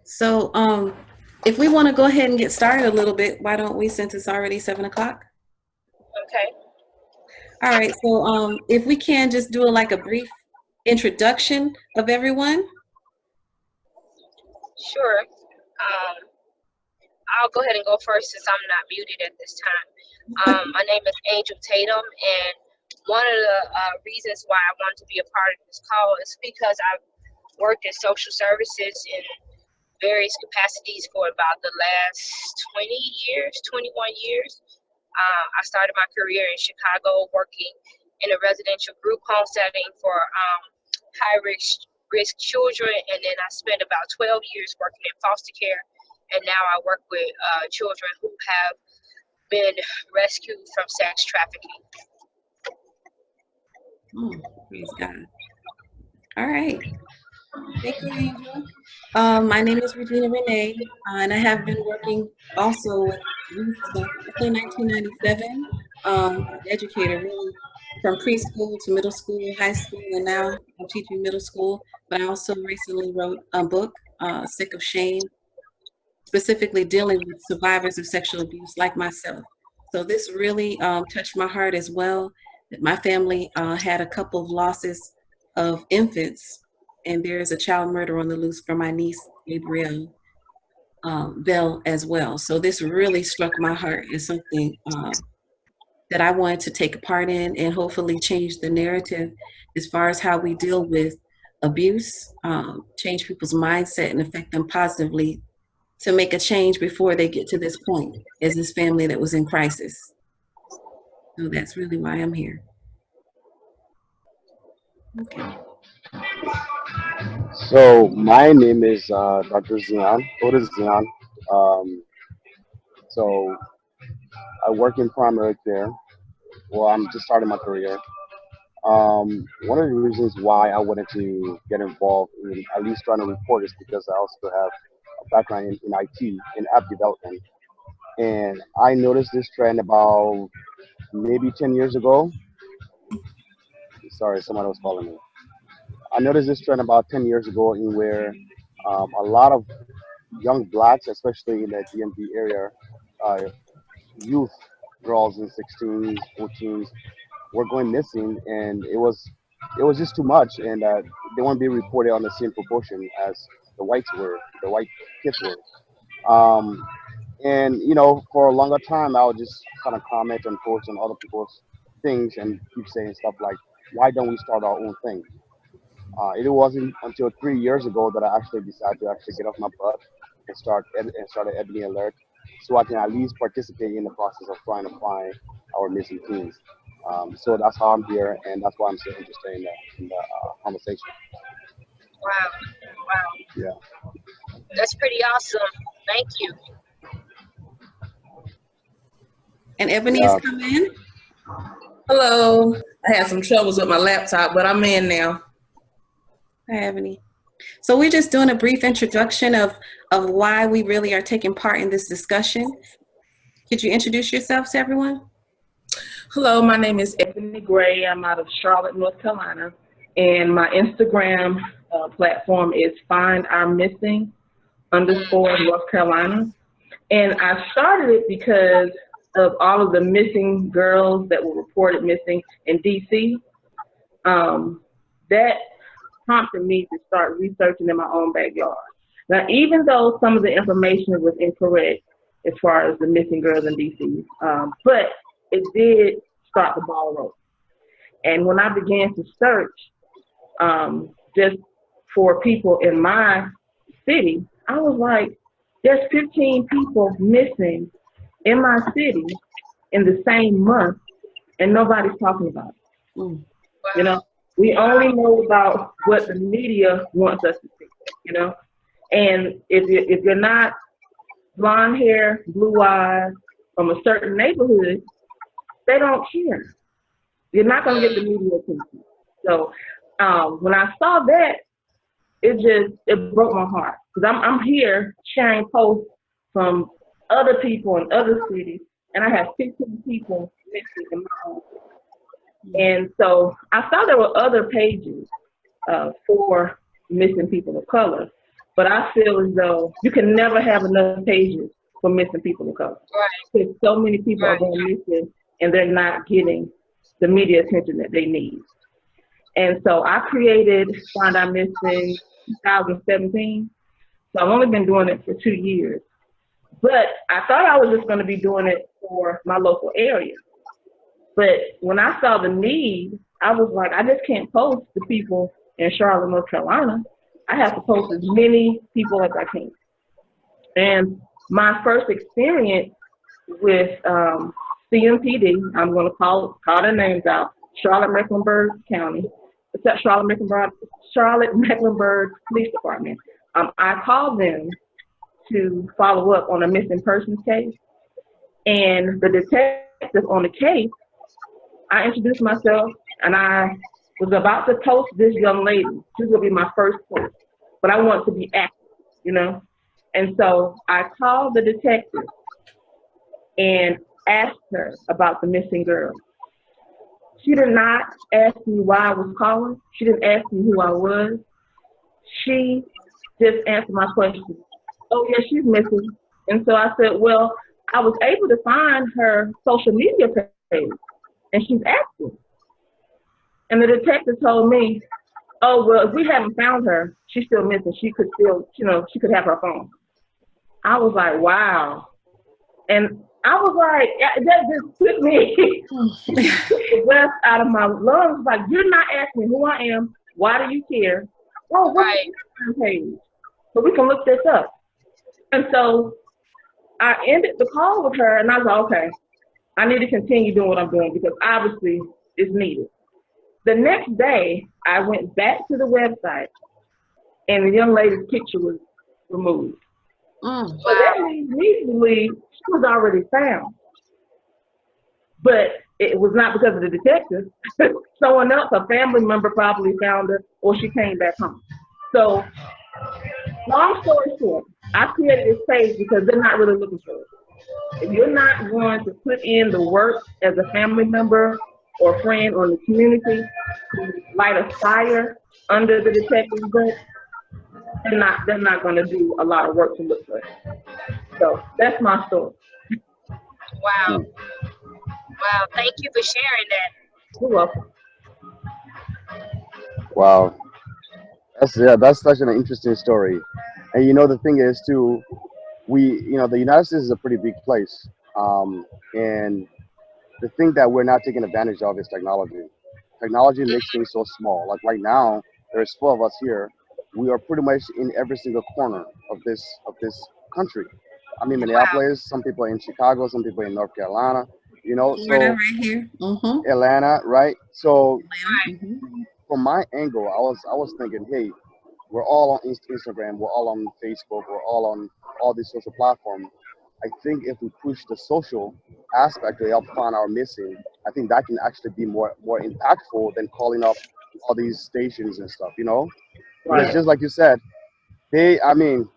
So, if we want to go ahead and get started a little bit, why don't we, since it's already 7 o'clock? Okay, All right. So, if we can just do like a brief introduction of everyone. sure. I'll go ahead and go first since I'm not muted at this time. My name is Angel Tatum, and one of the reasons why I wanted to be a part of this call is because I've worked in social services in various capacities for about the last 20 years, 21 years. I started my career in Chicago working in a residential group home setting for high risk children, and then I spent about 12 years working in foster care, and now I work with children who have been rescued from sex trafficking. Praise God. All right. Thank you, Angel. My name is Regina Renee, and I have been working also with youth since 1997. Educator, really, from preschool to middle school, high school, and now I'm teaching middle school. But I also recently wrote a book, Sick of Shame, specifically dealing with survivors of sexual abuse like myself. So this really touched my heart as well. My family had a couple of losses of infants, and there is a child murder on the loose for my niece, Gabrielle Bell, as well. So this really struck my heart as something that I wanted to take a part in and hopefully change the narrative as far as how we deal with abuse, change people's mindset and affect them positively to make a change before they get to this point as this family that was in crisis. So that's really why I'm here. Okay. So my name is Dr. Zion, Otis Zion. Um, so I work in primary care. Well, I'm just starting my career. One of the reasons why I wanted to get involved in at least trying to report is because I also have a background in IT, in app development. And I noticed this trend about maybe 10 years ago. Sorry, someone was calling me. I noticed this trend about 10 years ago in where a lot of young blacks, especially in the DMV area, uh, youth girls in 16s, 14s, were going missing, and it was just too much, and they weren't being reported on the same proportion as the white kids were. And for a longer time, I would just kind of comment and post on other people's things and keep saying stuff like, "Why don't we start our own thing?" It wasn't until 3 years ago that I actually decided to actually get off my butt and started Ebony Alert, so I can at least participate in the process of trying to find our missing teens. So that's how I'm here, and that's why I'm so interested in the conversation. Wow, wow, Yeah. that's pretty awesome. Thank you. And Ebony is Yeah. coming in. Hello. I had some troubles with my laptop, but I'm in now. Hi, Ebony. So we're just doing a brief introduction of why we really are taking part in this discussion. Could you introduce yourself to everyone? Hello, my name is Ebony Gray. I'm out of Charlotte, North Carolina, and my Instagram platform is Find Our Missing _ North Carolina. And I started it because of all of the missing girls that were reported missing in DC. That prompted me to start researching in my own backyard. Now, even though some of the information was incorrect as far as the missing girls in DC, but it did start the ball rolling. And when I began to search just for people in my city, I was like, there's 15 people missing in my city in the same month, and nobody's talking about it. Mm. You know, we only know about what the media wants us to see. You know, and if you're not blonde hair, blue eyes, from a certain neighborhood, they don't care. You're not gonna get the media attention. So when I saw that, it broke my heart because I'm here sharing posts from other people in other cities, and I have 15 people missing in my own city. And so I saw there were other pages for missing people of color, but I feel as though you can never have enough pages for missing people of color. Right. Because so many people are going missing and they're not getting the media attention that they need. And so I created Find Our Missing 2017. So I've only been doing it for 2 years. But I thought I was just going to be doing it for my local area. But when I saw the need, I was like, I just can't post the people in Charlotte, North Carolina. I have to post as many people as I can. And my first experience with CMPD, I'm going to call their names out, Charlotte-Mecklenburg County, Charlotte-Mecklenburg Police Department. I called them to follow up on a missing persons case. And the detective on the case, I introduced myself, and I was about to post this young lady. She was going to be my first post, but I want to be active, you know? And so I called the detective and asked her about the missing girl. She did not ask me why I was calling. She didn't ask me who I was. She just answered my question. Oh, yeah, she's missing. And so I said, well, I was able to find her social media page, and she's active. And the detective told me, oh, well, if we haven't found her, she's still missing. She could still, you know, she could have her phone. I was like, wow. And I was like, that just took me the breath out of my lungs. Like, you're not asking who I am. Why do you care? Oh, what's the page? So we can look this up. And so I ended the call with her, and I was like, okay, I need to continue doing what I'm doing because obviously it's needed. The next day, I went back to the website, and the young lady's picture was removed. So that leads me to believe she was already found. But it was not because of the detective. Someone else, a family member probably found her, or she came back home. So long story short, I created this page because they're not really looking for it. If you're not going to put in the work as a family member or friend or in the community to light a fire under the detective's butt, they're not going to do a lot of work to look for it. So that's my story. Wow. Wow. Thank you for sharing that. You're welcome. Wow. That's such an interesting story. And you know, the thing is too, the United States is a pretty big place. And the thing that we're not taking advantage of is technology. Technology makes things so small. Like right now, there's 4 of us here. We are pretty much in every single corner of this country. I'm in Minneapolis, some people are in Chicago, some people in North Carolina, you know, Florida so right here. Atlanta, right? So Mm-hmm. from my angle, I was thinking, hey, we're all on Instagram, we're all on Facebook, we're all on all these social platforms. I think if we push the social aspect to help find our missing, I think that can actually be more impactful than calling up all these stations and stuff, you know? Because Right. just like you said, they don't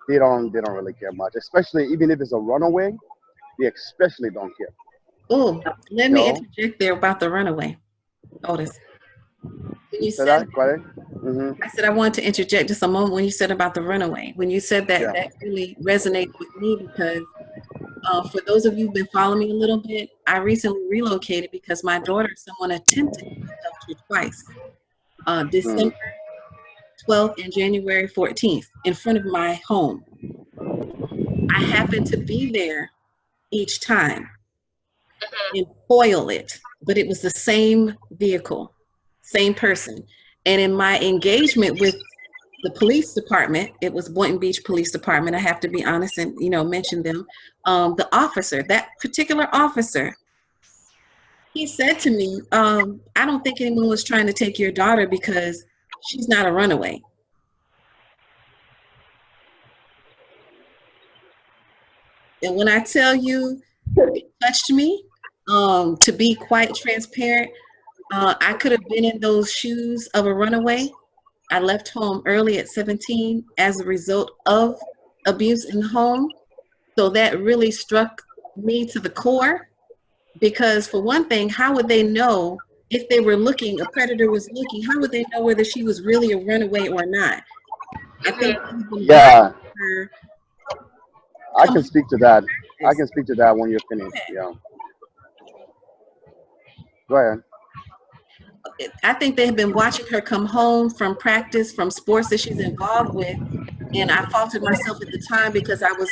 really care much, especially even if it's a runaway, they especially don't care. Oh, let You me know? interject there about the runaway, Otis. When you Say said, that, got it? Mm-hmm. I said I wanted to interject just a moment when you said about the runaway. When you said that, Yeah. that really resonated with me because for those of you who've been following me a little bit, I recently relocated because my daughter, someone attempted to abduct her twice, December 12th and January 14th, in front of my home. I happened to be there each time and foil it, but it was the same vehicle, same person. And in my engagement with the police department, it was Boynton Beach Police Department, I have to be honest and, mention them. The officer, that particular officer, he said to me, I don't think anyone was trying to take your daughter because she's not a runaway. And when I tell you, it touched me, to be quite transparent, I could have been in those shoes of a runaway. I left home early at 17 as a result of abuse in the home. So that really struck me to the core because for one thing, how would they know if they were looking, a predator was looking, how would they know whether she was really a runaway or not? I think they've been watching Yeah, her I come can home speak to from that. I practice. can speak to that when you're finished. Yeah. Go ahead. I think they have been watching her come home from practice, from sports that she's involved with, and I faulted myself at the time because I was,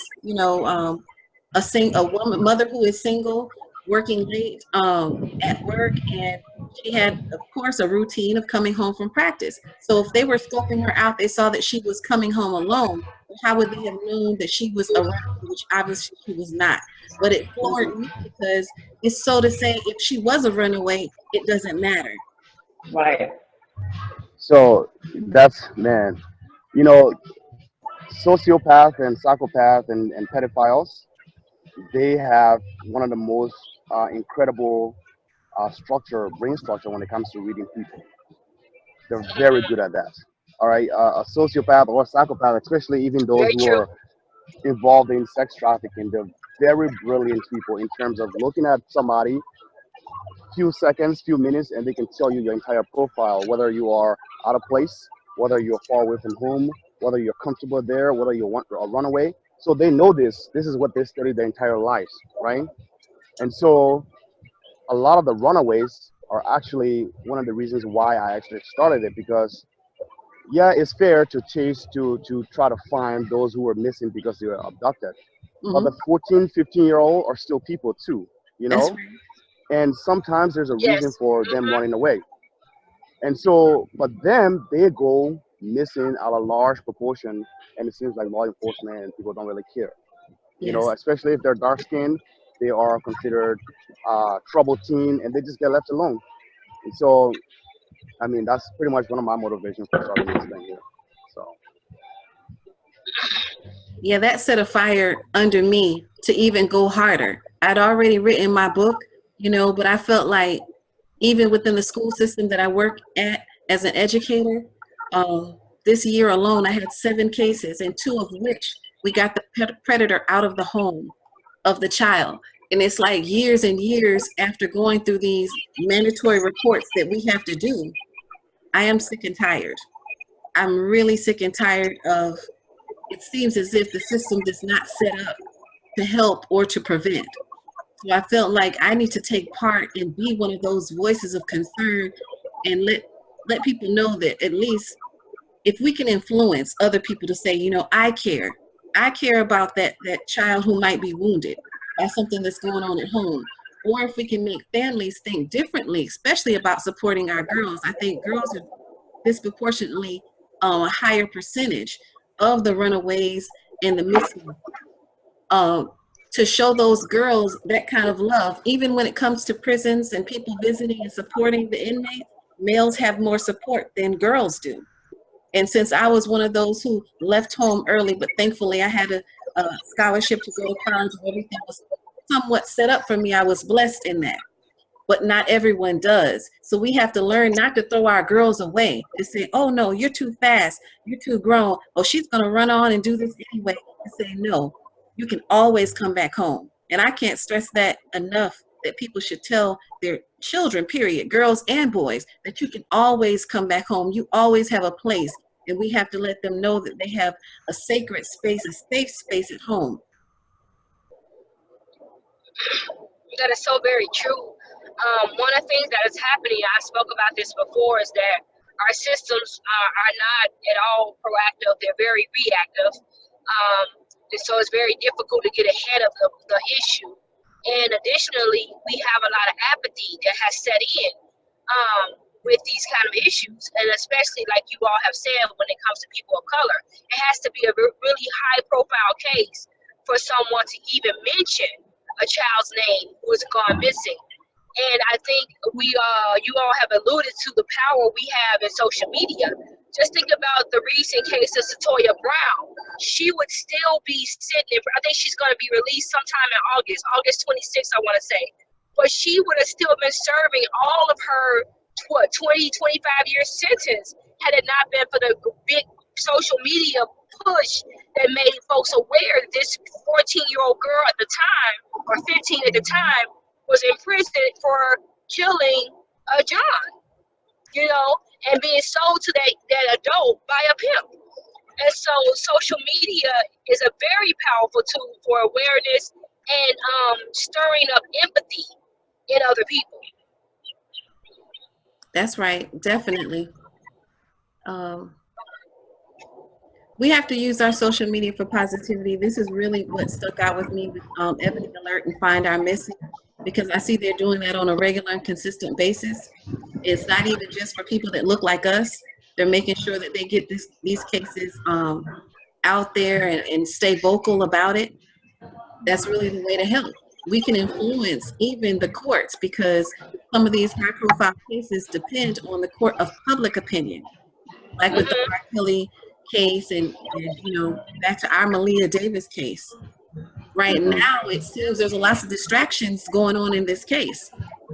a woman, mother who is single, working late at work, and she had, of course, a routine of coming home from practice. So if they were scoping her out, they saw that she was coming home alone. How would they have known that she was around, which obviously she was not? But it floored me because it's so to say, if she was a runaway, it doesn't matter. Right. So that's, man, you know, sociopath and psychopath and pedophiles, they have one of the most incredible brain structure when it comes to reading people. They're very good at that. All right, a sociopath or a psychopath, especially even those Very who true. are involved in sex trafficking, they're very brilliant people in terms of looking at somebody few seconds, few minutes, and they can tell you your entire profile, whether you are out of place, whether you're far away from home, whether you're comfortable there, whether you want a runaway. So they know this. This is what they study their entire lives, right? And so a lot of the runaways are actually one of the reasons why I actually started it, because yeah, it's fair to chase to try to find those who were missing because they were abducted. But Hmm. the 14, 15-year-old are still people too, you That's know? right. And sometimes there's a reason Yes. for them running away. And so, but them, they go missing at a large proportion, and it seems like law enforcement and people don't really care. You know, Yes. especially if they're dark skinned, they are considered trouble teen, and they just get left alone. And so, I mean, that's pretty much one of my motivations for starting this thing here. So, Yeah, that set a fire under me to even go harder. I'd already written my book, but I felt like even within the school system that I work at as an educator, this year alone, I had 7 cases, and 2 of which we got the predator out of the home of the child. And it's like years and years after going through these mandatory reports that we have to do, I am sick and tired. I'm really sick and tired of it seems as if the system does not set up to help or to prevent. So I felt like I need to take part and be one of those voices of concern and let people know that at least if we can influence other people to say, I care. I care about that child who might be wounded by something that's going on at home. Or if we can make families think differently, especially about supporting our girls. I think girls are disproportionately a higher percentage of the runaways and the missing, um, to show those girls that kind of love. Even when it comes to prisons and people visiting and supporting the inmates, males have more support than girls do. And since I was one of those who left home early, but thankfully I had a scholarship to go to college and everything was somewhat set up for me, I was blessed in that, but not everyone does. So we have to learn not to throw our girls away, to say, oh no, you're too fast, you're too grown, oh, she's going to run on and do this anyway. And say, no, you can always come back home. And I can't stress that enough, that people should tell their children, period, girls and boys, that you can always come back home. You always have a place. And we have to let them know that they have a sacred space, a safe space at home. That is so very true. One of the things that is happening, I spoke about this before, is that our systems are not at all proactive. They're very reactive. And so it's very difficult to get ahead of the issue. And additionally, we have a lot of apathy that has set in with these kind of issues. And especially, like you all have said, when it comes to people of color, it has to be a really high profile case for someone to even mention a child's name who has gone missing. And I think you all have alluded to the power we have in social media. Just think about the recent case of Satoya Brown. She would still be sitting I think she's going to be released sometime in August 26th, I want to say. But she would have still been serving all of her, 20, 25-year sentence had it not been for the big social media push that made folks aware that this 14-year-old girl at the time, or 15 at the time, was in prison for killing John, you know, and being sold to that adult by a pimp. And so social media is a very powerful tool for awareness and stirring up empathy in other people. That's right, definitely. Um, we have to use our social media for positivity. This is really what stuck out with me with Ebony Alert and Find Our Missing, because I see they're doing that on a regular and consistent basis. It's not even just for people that look like us. They're making sure that they get these cases out there and stay vocal about it. That's really the way to help. We can influence even the courts, because some of these high profile cases depend on the court of public opinion, like with the Hmm. R. Kelly case and you know, back to our Malia Davis case. Right now, it seems there's a lots of distractions going on in this case,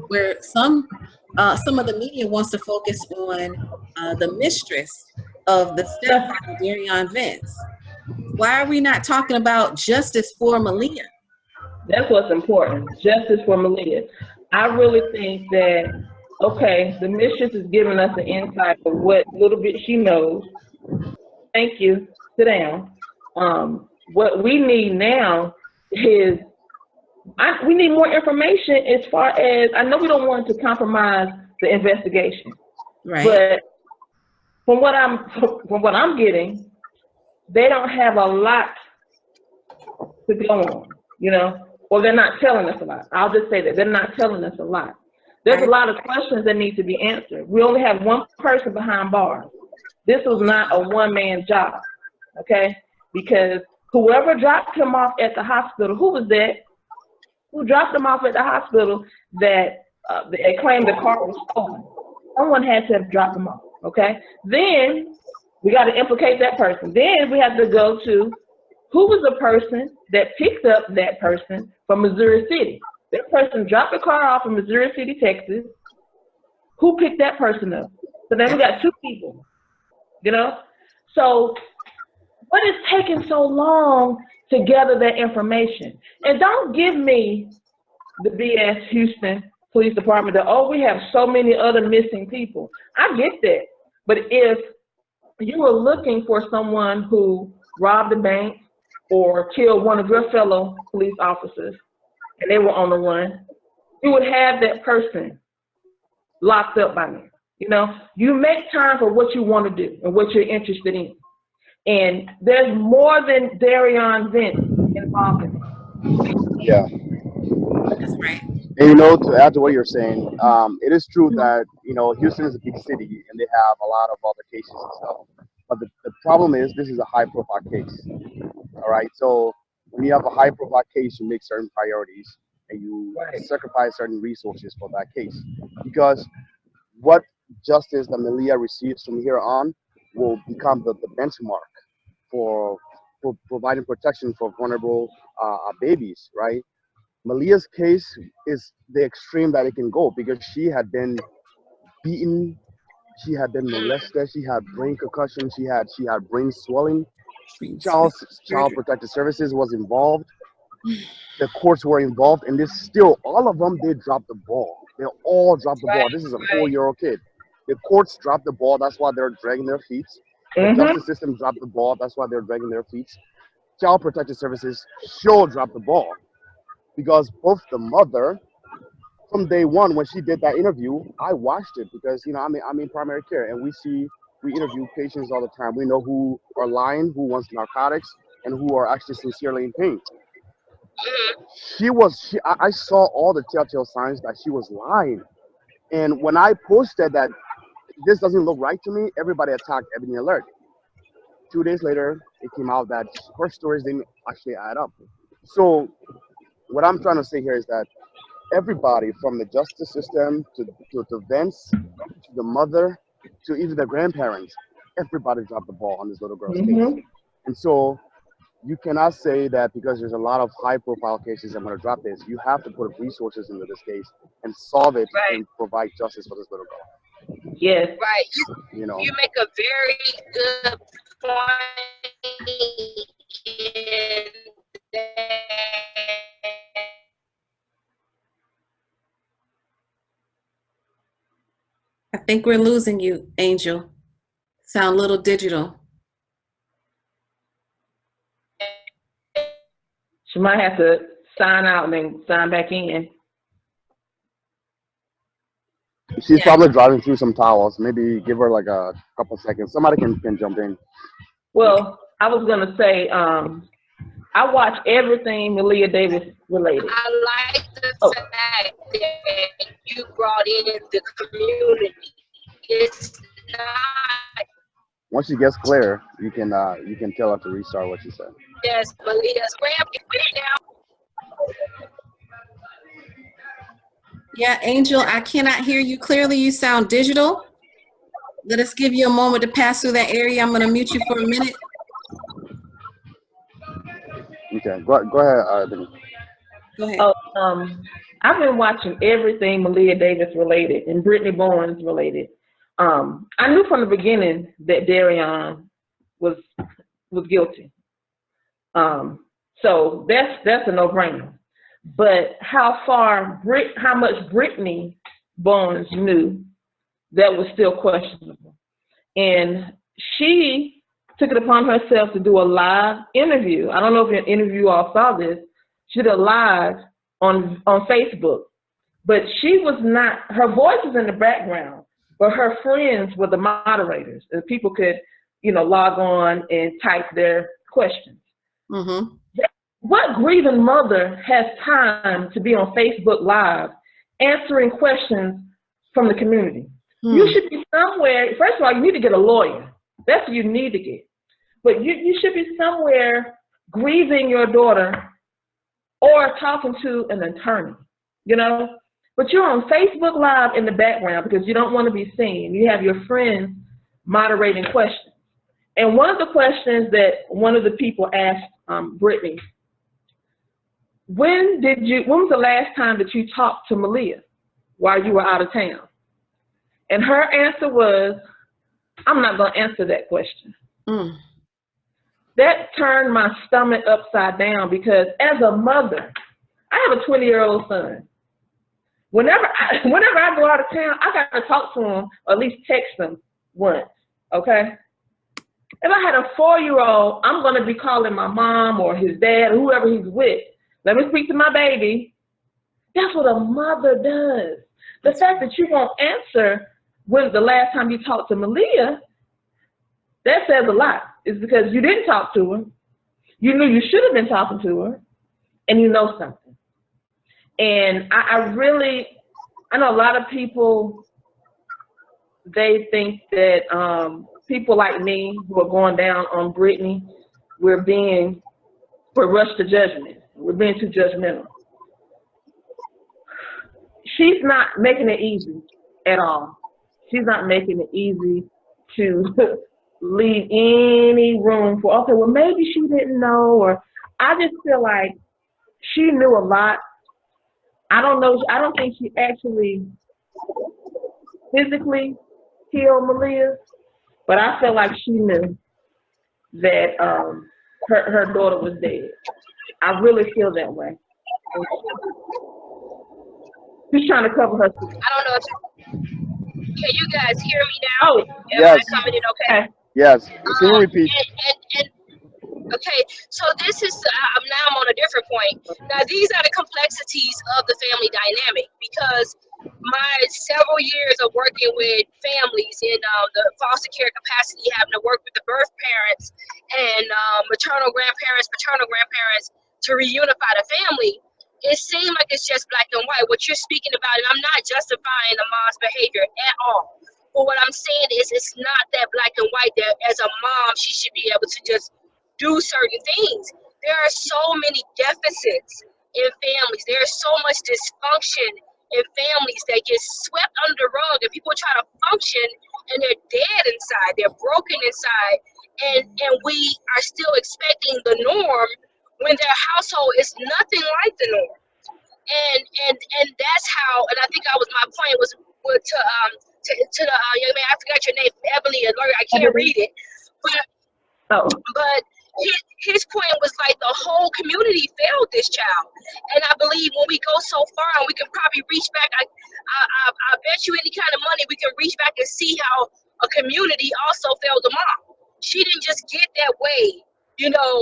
where some of the media wants to focus on the mistress of the stepfather, Darion Vance. Why are we not talking about justice for Maleah? That's what's important. Justice for Malia. I really think that, okay, the mistress is giving us an insight of what little bit she knows. Thank you. Sit down. What we need now is we need more information as far as, I know we don't want to compromise the investigation, Right. but from what I'm getting, they don't have a lot to go on, you know, or they're not telling us a lot. I'll just say that they're not telling us a lot. There's a Right. lot of questions that need to be answered. We only have one person behind bars. This was not a one-man job, okay? Because whoever dropped him off at the hospital, who was that? Who dropped him off at the hospital that they claimed the car was stolen? Someone had to have dropped him off, okay? Then we got to implicate that person. Then we have to go to who was the person that picked up that person from Missouri City. That person dropped the car off in Missouri City, Texas. Who picked that person up? So then we got two people, you know? So what is taking so long to gather that information? And don't give me the BS Houston Police Department that, oh, we have so many other missing people. I get that. But if you were looking for someone who robbed a bank or killed one of your fellow police officers and they were on the run, you would have that person locked up by now. You know, you make time for what you want to do and what you're interested in. And there's more than Darion Vance involved in it. Yeah. That's right. And you know, to add to what you're saying, it is true that you know Houston is a big city and they have a lot of other cases and stuff. But the problem is this is a high profile case. All right. So when you have a high profile case, you make certain priorities and you Right. sacrifice certain resources for that case. Because what justice that Maleah receives from here on will become the benchmark for providing protection for vulnerable babies, right? Maleah's case is the extreme that it can go because she had been beaten, she had been molested, she had brain concussion, she had brain swelling. Child Protective Services was involved. The courts were involved, and this still all of them they dropped the ball. They all dropped the ball. Right, This is a right. 4-year-old kid. The courts dropped the ball. That's why they're dragging their feet. The Mm-hmm. justice system dropped the ball. That's why they're dragging their feet. Child Protective Services sure dropped the ball because both the mother from day one when she did that interview, I watched it because you know I'm in primary care and we interview patients all the time. We know who are lying, who wants narcotics, and who are actually sincerely in pain. Hmm. I saw all the telltale signs that she was lying. And when I posted that this doesn't look right to me, everybody attacked Ebony Alert. 2 days later, it came out that her stories didn't actually add up. So what I'm trying to say here is that everybody from the justice system to Vince, to the mother, to even the grandparents, everybody dropped the ball on this little girl's case. Mm-hmm. And so you cannot say that because there's a lot of high profile cases, I'm going to drop this. You have to put resources into this case and solve it Right, and provide justice for this little girl. Yes. right. You know, You make a very good point in that I think we're losing you, Angel. Sound a little digital. She might have to sign out and then sign back in. She's Yeah. probably driving through some towels. Maybe give her like a couple seconds. Somebody can jump in. Well, I was gonna say, I watch everything Malia Davis related. I like the fact that you brought in the community. It's not Once she gets clear, you can tell her to restart what she said. just Maleah's grab. Get it now. Yeah, Angel, I cannot hear you clearly. You sound digital. Let us give you a moment to pass through that area. I'm going to mute you for a minute. Okay, go ahead, Benny. Go ahead. Oh, I've been watching everything Malia Davis related and Brittany Bowens related. I knew from the beginning that Darion was guilty. So that's a no-brainer. But how much Brittany Bowens knew, that was still questionable. And she took it upon herself to do a live interview. I don't know if any of you all saw this. She did a live on Facebook. But she was not, her voice was in the background, but her friends were the moderators. And people could, log on and type their questions. Mm-hmm. What grieving mother has time to be on Facebook Live answering questions from the community? You should be somewhere. First of all, you need to get a lawyer. That's what you need to get. But you should be somewhere grieving your daughter or talking to an attorney, But you're on Facebook Live in the background because you don't want to be seen. You have your friends moderating questions. And one of the questions that one of the people asked Brittany, when was the last time that you talked to Maleah while you were out of town? And her answer was, I'm not going to answer that question. That turned my stomach upside down because as a mother, I have a 20-year-old son. Whenever I go out of town, I got to talk to him, or at least text him once, okay? If I had a 4-year-old, I'm going to be calling my mom or his dad or whoever he's with. Let me speak to my baby. That's what a mother does. The fact that you won't answer when's the last time you talked to Maleah, that says a lot. It's because you didn't talk to her. You knew you should have been talking to her, and you know something. And I know a lot of people, they think that people like me who are going down on Brittany, we're rushed to judgment. We're being too judgmental. She's not making it easy at all. She's not making it easy to leave any room for, okay, well, maybe she didn't know, or I just feel like she knew a lot. I don't know. I don't think she actually physically killed Maleah, but I feel like she knew that her daughter was dead. I really feel that way. She's trying to cover her. I don't know if can you guys hear me now? Oh, yes. Am I coming in okay? Yes. Can you repeat? Okay, so this is, now I'm on a different point. Now, these are the complexities of the family dynamic because my several years of working with families in the foster care capacity, having to work with the birth parents and maternal grandparents, paternal grandparents to reunify the family, it seems like it's just black and white. What you're speaking about, and I'm not justifying the mom's behavior at all. But what I'm saying is it's not that black and white that as a mom, she should be able to just do certain things. There are so many deficits in families. There's so much dysfunction in families that get swept under the rug, and people try to function and they're dead inside. They're broken inside, and we are still expecting the norm when their household is nothing like the norm. And that's how. And I think my point was to the young man. I forgot your name, Ebony, a lawyer. I can't read it, but his point was like the whole community failed this child. And I believe when we go so far, and we can probably reach back, I bet you any kind of money we can reach back and see how a community also failed the mom. She didn't just get that way, you know,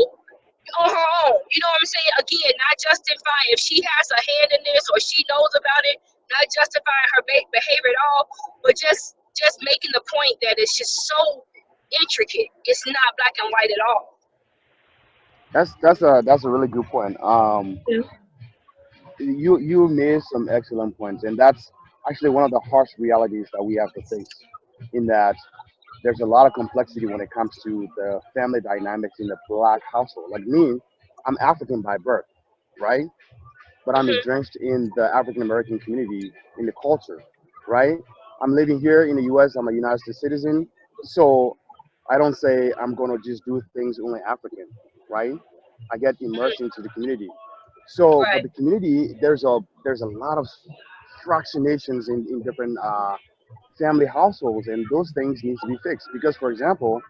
on her own. You know what I'm saying? Again, not justifying if she has a hand in this or she knows about it, not justifying her behavior at all, but just making the point that it's just so intricate. It's not black and white at all. That's a really good point. Yeah. You made some excellent points, and that's actually one of the harsh realities that we have to face. In that, there's a lot of complexity when it comes to the family dynamics in the black household. Like me, I'm African by birth, right? But I'm Hmm. entrenched in the African American community, in the culture, right? I'm living here in the U.S. I'm a United States citizen, so I don't say I'm going to just do things only African, right? I get immersed into the community. So, but Right. the community, there's a lot of fractionations in different family households, and those things need to be fixed. Because, for example,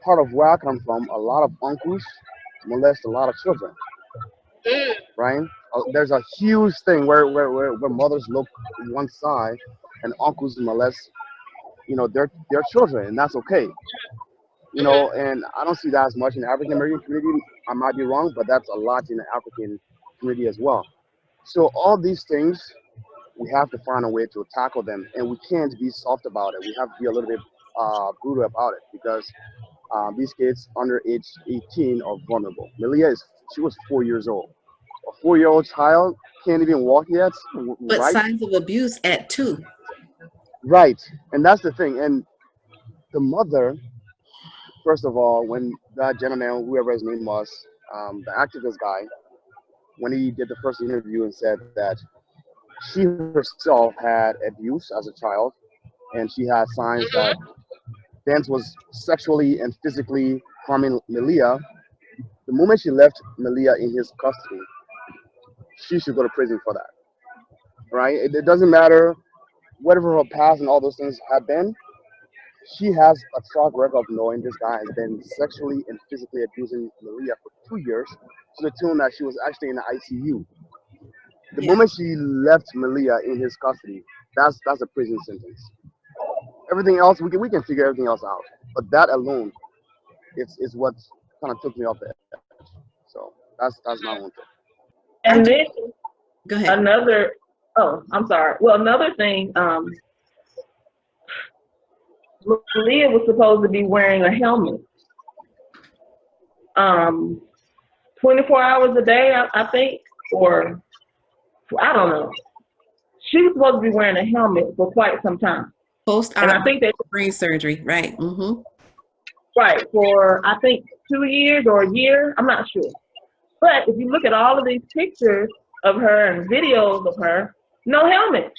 part of where I come from, a lot of uncles molest a lot of children, Mm. right? There's a huge thing where mothers look one side and uncles molest, their children, and that's okay. Hmm. And I don't see that as much in the African American community. I might be wrong, but that's a lot in the African community as well. So all these things, we have to find a way to tackle them, and we can't be soft about it. We have to be a little bit brutal about it, because these kids under age 18 are vulnerable. Maleah she was 4 years old. A 4-year-old child can't even walk yet, But right? signs of abuse at 2. Right, and that's the thing. And the mother, first of all, when that gentleman, whoever his name was, the activist guy, when he did the first interview and said that she herself had abuse as a child, and she had signs that Hmm. Dance was sexually and physically harming Maleah. The moment she left Maleah in his custody, she should go to prison for that, right? It doesn't matter whatever her past and all those things have been. She has a track record of knowing this guy has been sexually and physically abusing Maleah for 2 years, to the tune that she was actually in the ICU. The Yeah. moment she left Maleah in his custody, that's a prison sentence. Everything else we can figure everything else out, but that alone is what kind of took me off the edge. So that's my own thing. I And do. then Go ahead. another, oh, I'm sorry. Well, another thing, Malia was supposed to be wearing a helmet, um, 24 hours a day, I think, or I don't know. She was supposed to be wearing a helmet for quite some time. And Post-op I think that, brain surgery, right? Mm-hmm. right, for I think 2 years or a year, I'm not sure. But if you look at all of these pictures of her and videos of her, no helmet.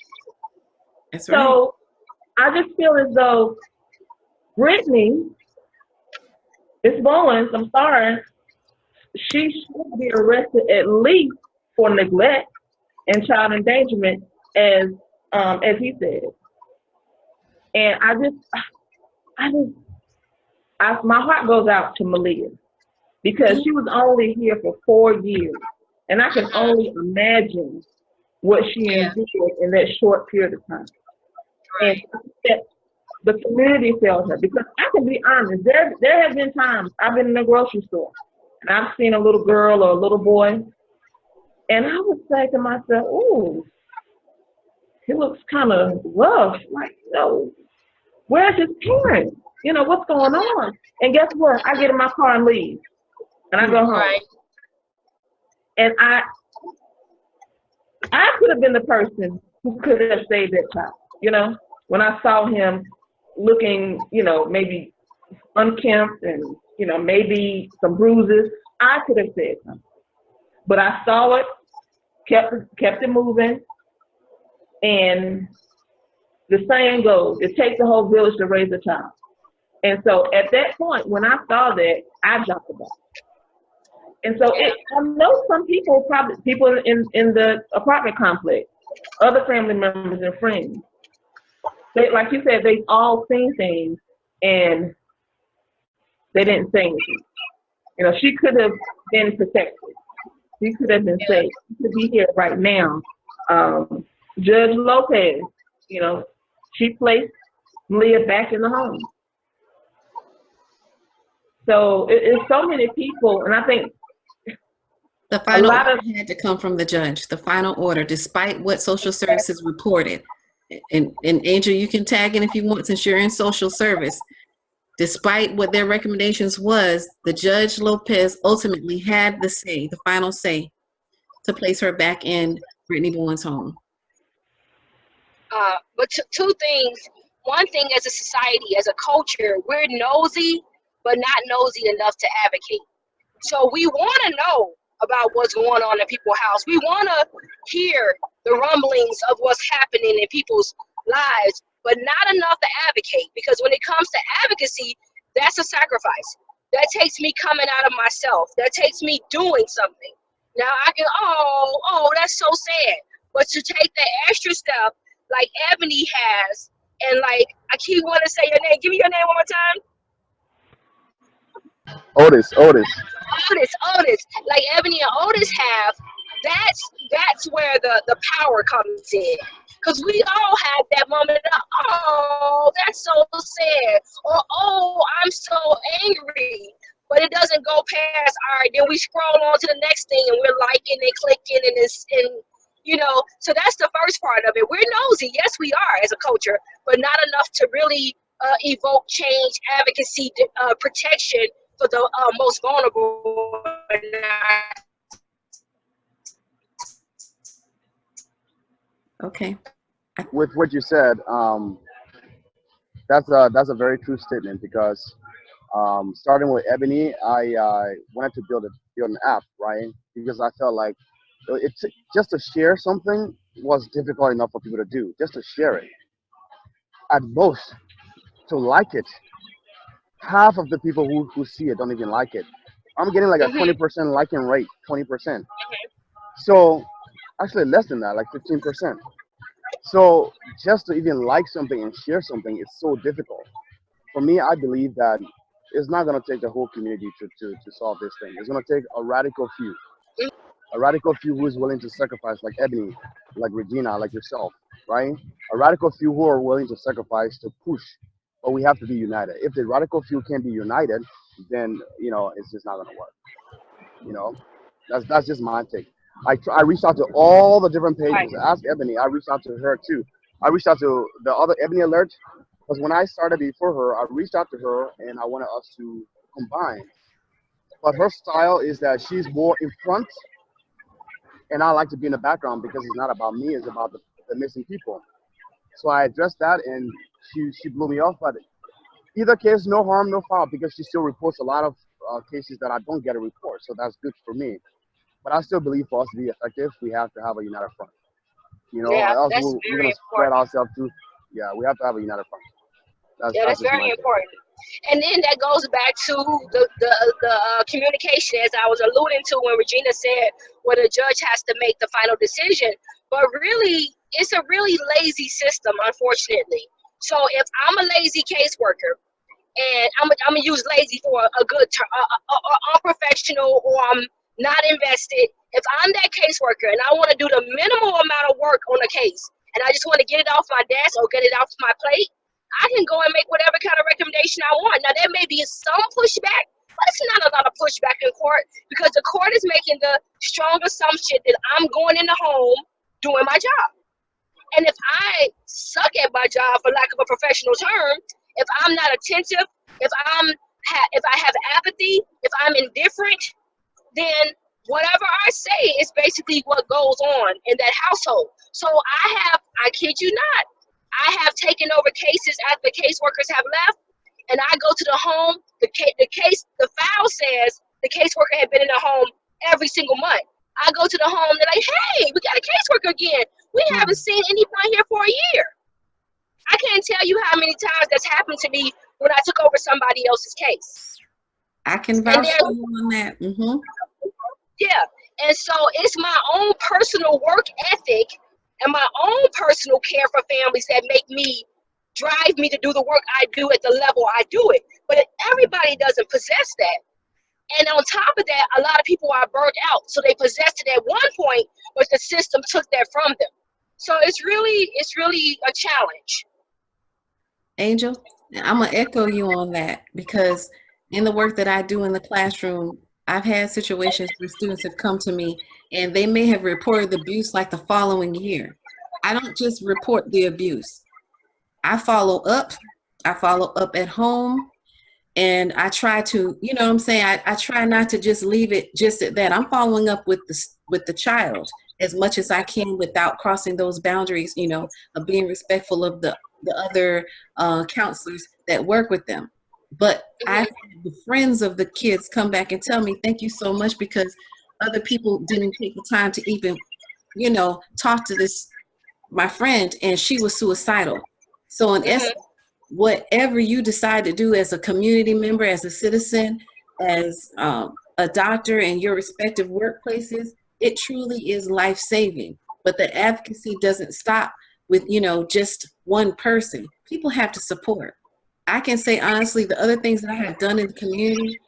That's right. So I just feel as though Brittany, Miss Bowens, I'm sorry, she should be arrested at least for neglect and child endangerment, as he said. And my heart goes out to Malia because she was only here for 4 years, and I can Hmm. only imagine what she Yeah. endured in that short period of time. And Right. that the community failed her because I can be honest. There have been times I've been in a grocery store and I've seen a little girl or a little boy, and I would say to myself, "Ooh, he looks kind of rough. Like, where's his parents? What's going on?" And guess what? I get in my car and leave, and I go home. Right. And I could have been the person who could have saved that child. When I saw him looking, maybe unkempt and, maybe some bruises, I could have said something. But I saw it, kept it moving, and the saying goes, it takes a whole village to raise a child. And so at that point, when I saw that, I dropped the ball. And so Yeah. I know some people, probably people in the apartment complex, other family members and friends, like you said, they've all seen things and they didn't say anything. You know, she could have been protected. She could have been safe. She could be here right now. Judge Lopez, you know, she placed Maleah back in the home. So it's so many people, and I think The final lot order had to come from the judge, the final order, despite what social services reported. And Angel, you can tag in if you want, since you're in social service. Despite what their recommendations was, the Judge Lopez ultimately had the say, the final say, to place her back in Brittany Bowen's home. But two things. One thing, as a society, as a culture, we're nosy, but not nosy enough to advocate. So we want to know about what's going on in people's house. We want to hear the rumblings of what's happening in people's lives, but not enough to advocate. Because when it comes to advocacy, that's a sacrifice. That takes me coming out of myself. That takes me doing something. Now I can, oh, that's so sad. But to take that extra step, like Ebony has, and like, I keep wanting to say your name. Give me your name one more time. Otis. Otis, like Ebony and Otis have, that's where the power comes in. Because we all have that moment of, oh, that's so sad, or oh, I'm so angry. But it doesn't go past, all right, then we scroll on to the next thing and we're liking and clicking and you know, so that's the first part of it. We're nosy, yes we are as a culture, but not enough to really evoke change, advocacy, protection for the most vulnerable. Okay. With what you said, that's a very true statement because starting with Ebony, I wanted to build an app, right? Because I felt like just to share something was difficult enough for people to do. Just to share it, at most, to like it. Half of the people who see it don't even like it. I'm getting like a 20% liking rate, 20%. So actually less than that, like 15%. So just to even like something and share something is so difficult. For me, I believe that it's not going to take the whole community to solve this thing. It's going to take a radical few. A radical few who is willing to sacrifice, like Ebony, like Regina, like yourself, right? A radical few who are willing to sacrifice to push, but we have to be united. If the radical few can't be united, then it's just not gonna work. That's just my take. I reached out to all the different pages. Ask Ebony. I reached out to her too. I reached out to the other Ebony Alert because when I started before her, I reached out to her and I wanted us to combine. But her style is that she's more in front and I like to be in the background because it's not about me, it's about the missing people. So I addressed that, and she blew me off. But either case, no harm, no foul, because she still reports a lot of cases that I don't get a report. So that's good for me. But I still believe for us to be effective, we have to have a united front. Else we're going to spread ourselves too. Yeah, we have to have a united front. That's very important. And then that goes back to the communication, as I was alluding to when Regina said, where the judge has to make the final decision. But really, it's a really lazy system, unfortunately. So if I'm a lazy caseworker, and I'm gonna use lazy for a good term, unprofessional, or I'm not invested. If I'm that caseworker and I want to do the minimal amount of work on a case, and I just want to get it off my desk or get it off my plate, I can go and make whatever kind of recommendation I want. Now, there may be some pushback, but it's not a lot of pushback in court because the court is making the strong assumption that I'm going in the home doing my job. And if I suck at my job, for lack of a professional term, if I'm not attentive, if I have apathy, if I'm indifferent, then whatever I say is basically what goes on in that household. So I kid you not, I have taken over cases after caseworkers have left, and I go to the home. The file says the caseworker had been in the home every single month. I go to the home, they're like, hey, we got a caseworker again. We haven't seen anyone here for a year. I can't tell you how many times that's happened to me when I took over somebody else's case. I can vouch for you on that. Yeah, and so it's my own personal work ethic and my own personal care for families that drive me to do the work I do at the level I do it. But everybody doesn't possess that. And on top of that, a lot of people are burnt out. So they possessed it at one point, but the system took that from them. So it's really a challenge. Angel, I'm gonna echo you on that because in the work that I do in the classroom, I've had situations where students have come to me and they may have reported the abuse like the following year. I don't just report the abuse. I follow up. I follow up at home. And I try to, you know what I'm saying? I try not to just leave it just at that. I'm following up with the child as much as I can without crossing those boundaries, you know, of being respectful of the other counselors that work with them. But I've Hmm. had the friends of the kids come back and tell me, thank you so much because other people didn't take the time to even, you know, talk to this, my friend, and she was suicidal. So in essence, Hmm. whatever you decide to do as a community member, as a citizen, as a doctor in your respective workplaces, it truly is life-saving. But the advocacy doesn't stop with, you know, just one person. People have to support. I can say honestly, the other things that I have done in the community,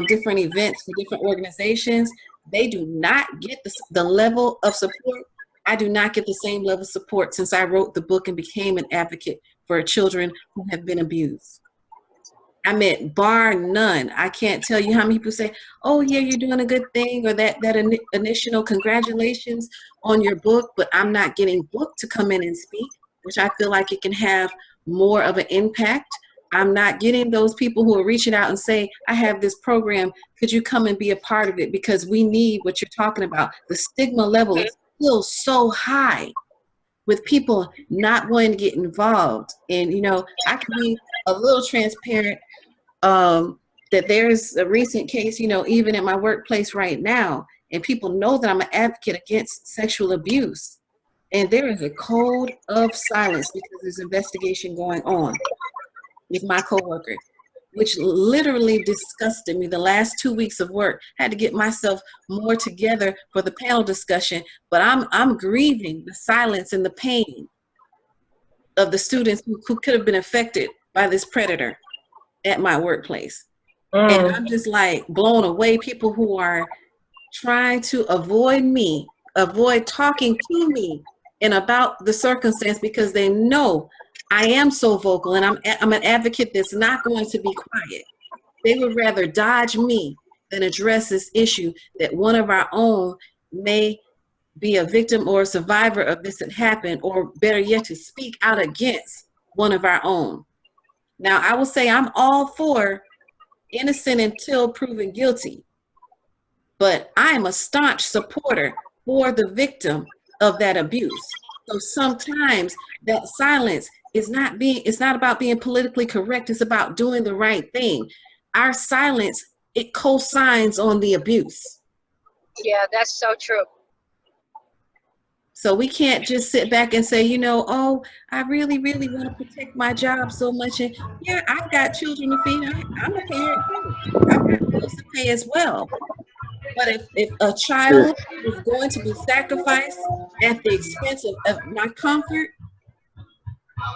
different events for different organizations, they do not get the level of support. I do not get the same level of support since I wrote the book and became an advocate for children who have been abused. I mean, bar none. I can't tell you how many people say, "Oh yeah, you're doing a good thing," or that initial congratulations on your book, but I'm not getting booked to come in and speak, which I feel like it can have more of an impact. I'm not getting those people who are reaching out and say, "I have this program. Could you come and be a part of it?" Because we need what you're talking about. The stigma level is still so high with people not wanting to get involved. And, you know, I can be a little transparent that there's a recent case, you know, even at my workplace right now, and people know that I'm an advocate against sexual abuse. And there is a code of silence because there's investigation going on with my coworker, which literally disgusted me. The last 2 weeks of work, I had to get myself more together for the panel discussion, but I'm grieving the silence and the pain of the students who could have been affected by this predator at my workplace. And Mm. I'm just like blown away. People who are trying to avoid me, avoid talking to me and about the circumstance because they know I am so vocal and I'm an advocate that's not going to be quiet. They would rather dodge me than address this issue that one of our own may be a victim or a survivor of this that happened, or better yet, to speak out against one of our own. Now, I will say I'm all for innocent until proven guilty, but I am a staunch supporter for the victim of that abuse. So sometimes that silence is it's not about being politically correct, it's about doing the right thing. Our silence, it co-signs on the abuse. Yeah, that's so true. So we can't just sit back and say, you know, oh, I really, really want to protect my job so much. And yeah, I've got children to feed. I'm a parent too. I've got bills to pay as well. But if a See, child is going to be sacrificed at the expense of my comfort,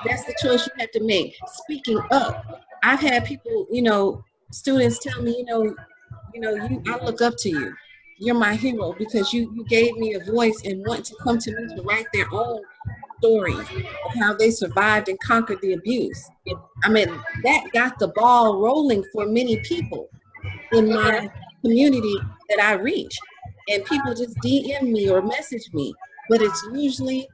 that's the choice you have to make. Speaking up. I've had people, you know, students tell me, I look up to you. You're my hero because you gave me a voice and want to come to me to write their own stories of how they survived and conquered the abuse. I mean, that got the ball rolling for many people in my Hmm. community that I reach. And people just DM me or message me, but it's usually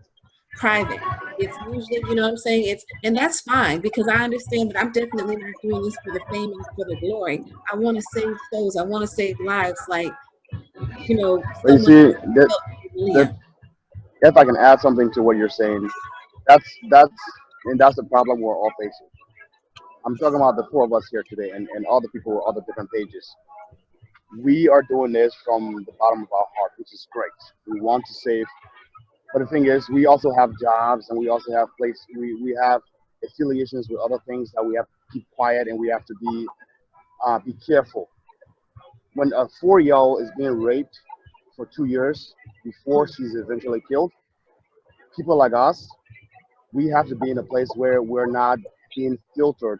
private. It's usually, you know what I'm saying? And that's fine because I understand that I'm definitely not doing this for the fame and for the glory. I want to save souls. I want to save lives like, you know, but you someone see else that helped that Malia. if I can add something to what you're saying, that's and that's the problem we're all facing. I'm talking about the four of us here today, and all the people with all the different pages. We are doing this from the bottom of our heart, which is great. We want to save, but the thing is, we also have jobs and we also have we have affiliations with other things that we have to keep quiet and we have to be careful. When a 4 year old is being raped for 2 years before she's eventually killed, people like us, we have to be in a place where we're not being filtered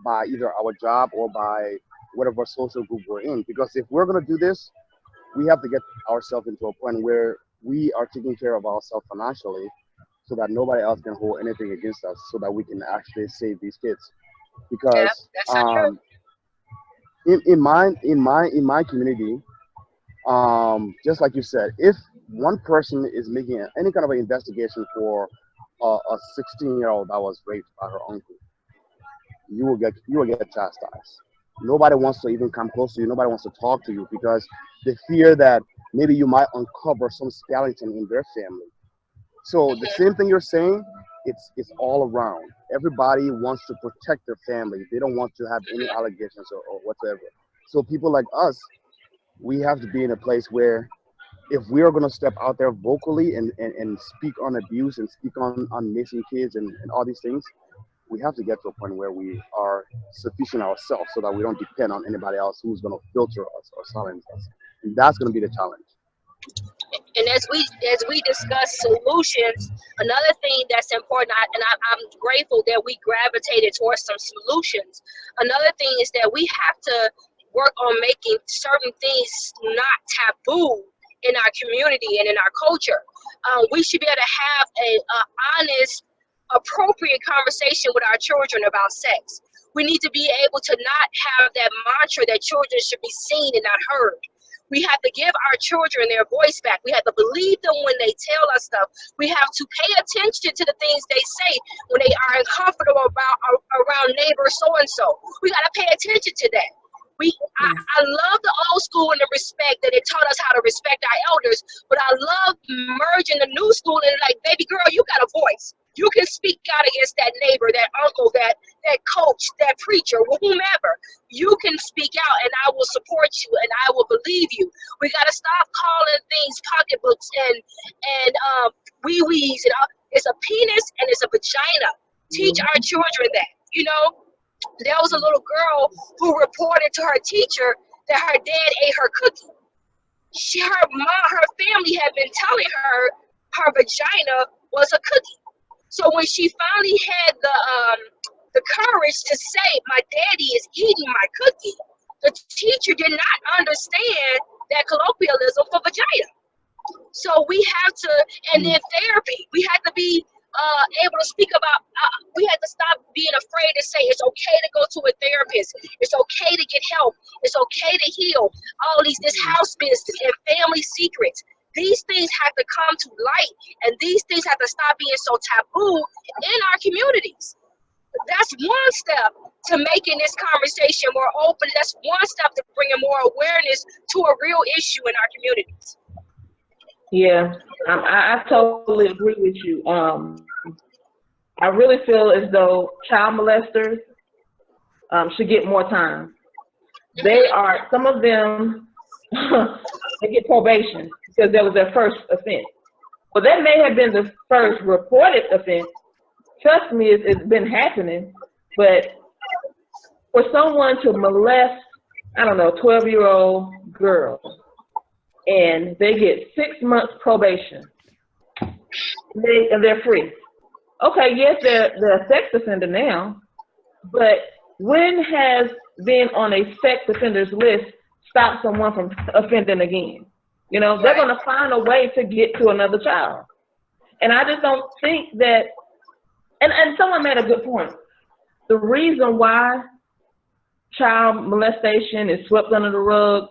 by either our job or by whatever social group we're in. Because if we're gonna do this, we have to get ourselves into a point where we are taking care of ourselves financially, so that nobody else can hold anything against us, so that we can actually save these kids. Yeah, Because that's not true. in my community, just like you said, if one person is making any kind of an investigation for a 16-year-old that was raped by her uncle, you will get chastised. Nobody wants to even come close to you. Nobody wants to talk to you because they fear that maybe you might uncover some skeleton in their family. So the Hmm. same thing you're saying, it's all around. Everybody wants to protect their family. They don't want to have any allegations or whatever. So people like us, we have to be in a place where if we are going to step out there vocally and speak on abuse and speak on missing kids and all these things, we have to get to a point where we are sufficient ourselves so that we don't depend on anybody else who's going to filter us or silence us. And that's going to be the challenge. And as we discuss solutions, another thing that's important, I'm grateful that we gravitated towards some solutions. Another thing is that we have to work on making certain things not taboo in our community and in our culture. We should be able to have a honest, appropriate conversation with our children about sex. We need to be able to not have that mantra that children should be seen and not heard. We have to give our children their voice back. We have to believe them when they tell us stuff. We have to pay attention to the things they say when they are uncomfortable around neighbor so and so. We got to pay attention to that. Yes. I love the old school and the respect that it taught us how to respect our elders, but I love merging the new school and like, baby girl, you got a voice. You can speak out against that neighbor, that uncle, that coach, that preacher, whomever. You can speak out and I will support you and I will believe you. We got to stop calling things pocketbooks and wee-wees and all. It's a penis and it's a vagina. Teach our children that, you know. There was a little girl who reported to her teacher that her dad ate her cookie. Her family had been telling her her vagina was a cookie. So when she finally had the courage to say, "My daddy is eating my cookie," the teacher did not understand that colloquialism for vagina. So we have to, and then therapy, we have to be able to speak about, we have to stop being afraid to say it's okay to go to a therapist. It's okay to get help. It's okay to heal. All this house business and family secrets. These things have to come to light, and these things have to stop being so taboo in our communities. That's one step to making this conversation more open. That's one step to bringing more awareness to a real issue in our communities. Yeah, I totally agree with you. I really feel as though child molesters should get more time. They Hmm. are, some of them, they get probation because that was their first offense. Well, that may have been the first reported offense. Trust me, it's been happening. But for someone to molest, I don't know, 12-year-old girl, and they get 6 months probation, and they're free. Okay, yes, they're a sex offender now, but when has being on a sex offenders list stopped someone from offending again? You know, they're Right. going to find a way to get to another child. And I just don't think that, and someone made a good point. The reason why child molestation is swept under the rug,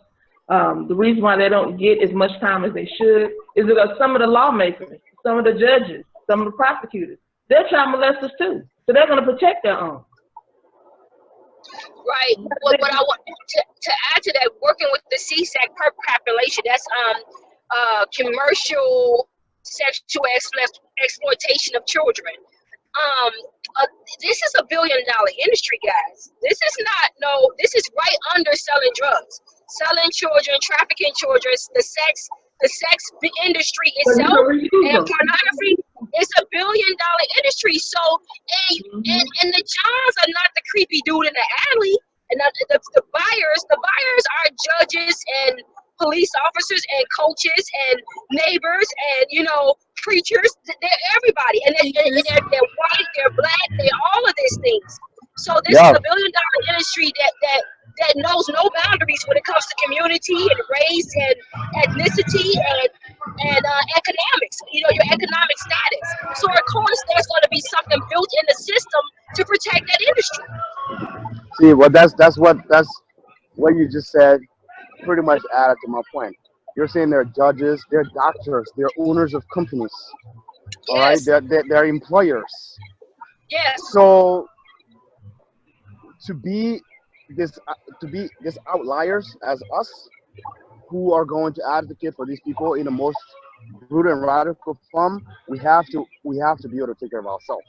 the reason why they don't get as much time as they should is because some of the lawmakers, some of the judges, some of the prosecutors, they're child molesters too. So they're going to protect their own. Right. What I want to add to that, working with the CSAC population, that's commercial sexual exploitation of children. Um, uh, this is $1 billion industry, guys. This is not no. This is right under selling drugs, selling children, trafficking children, the sex industry But you itself, can reuse and them. pornography. It's $1 billion industry. So, and the Johns are not the creepy dude in the alley, and the buyers are judges and police officers and coaches and neighbors and preachers. They're everybody, and they're white, they're black, they're all of these things. So this is Yeah, $1 billion industry that that knows no boundaries when it comes to community and race and ethnicity and economics. You know, your economic status. So of course, there's going to be something built in the system to protect that industry. See, well, that's what you just said. Pretty much added to my point. You're saying they're judges, they're doctors, they're owners of companies. All right, Yes, they're employers. yes, So to be to be this outliers as us who are going to advocate for these people in the most brutal and radical form, we have to be able to take care of ourselves.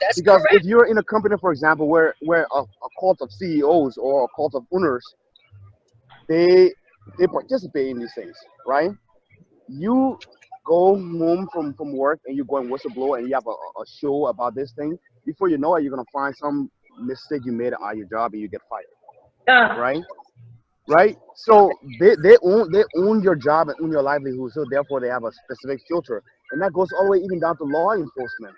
that's Because if correct. you're in a company, for example, where a cult of CEOs or a cult of owners, they they participate in these things, right? You go home from work and you go and whistleblow and you have a show about this thing. Before you know it, you're gonna find some mistake you made on your job and you get fired, Uh, right? Right? So they own your job and own your livelihood. So therefore, they have a specific filter, and that goes all the way even down to law enforcement.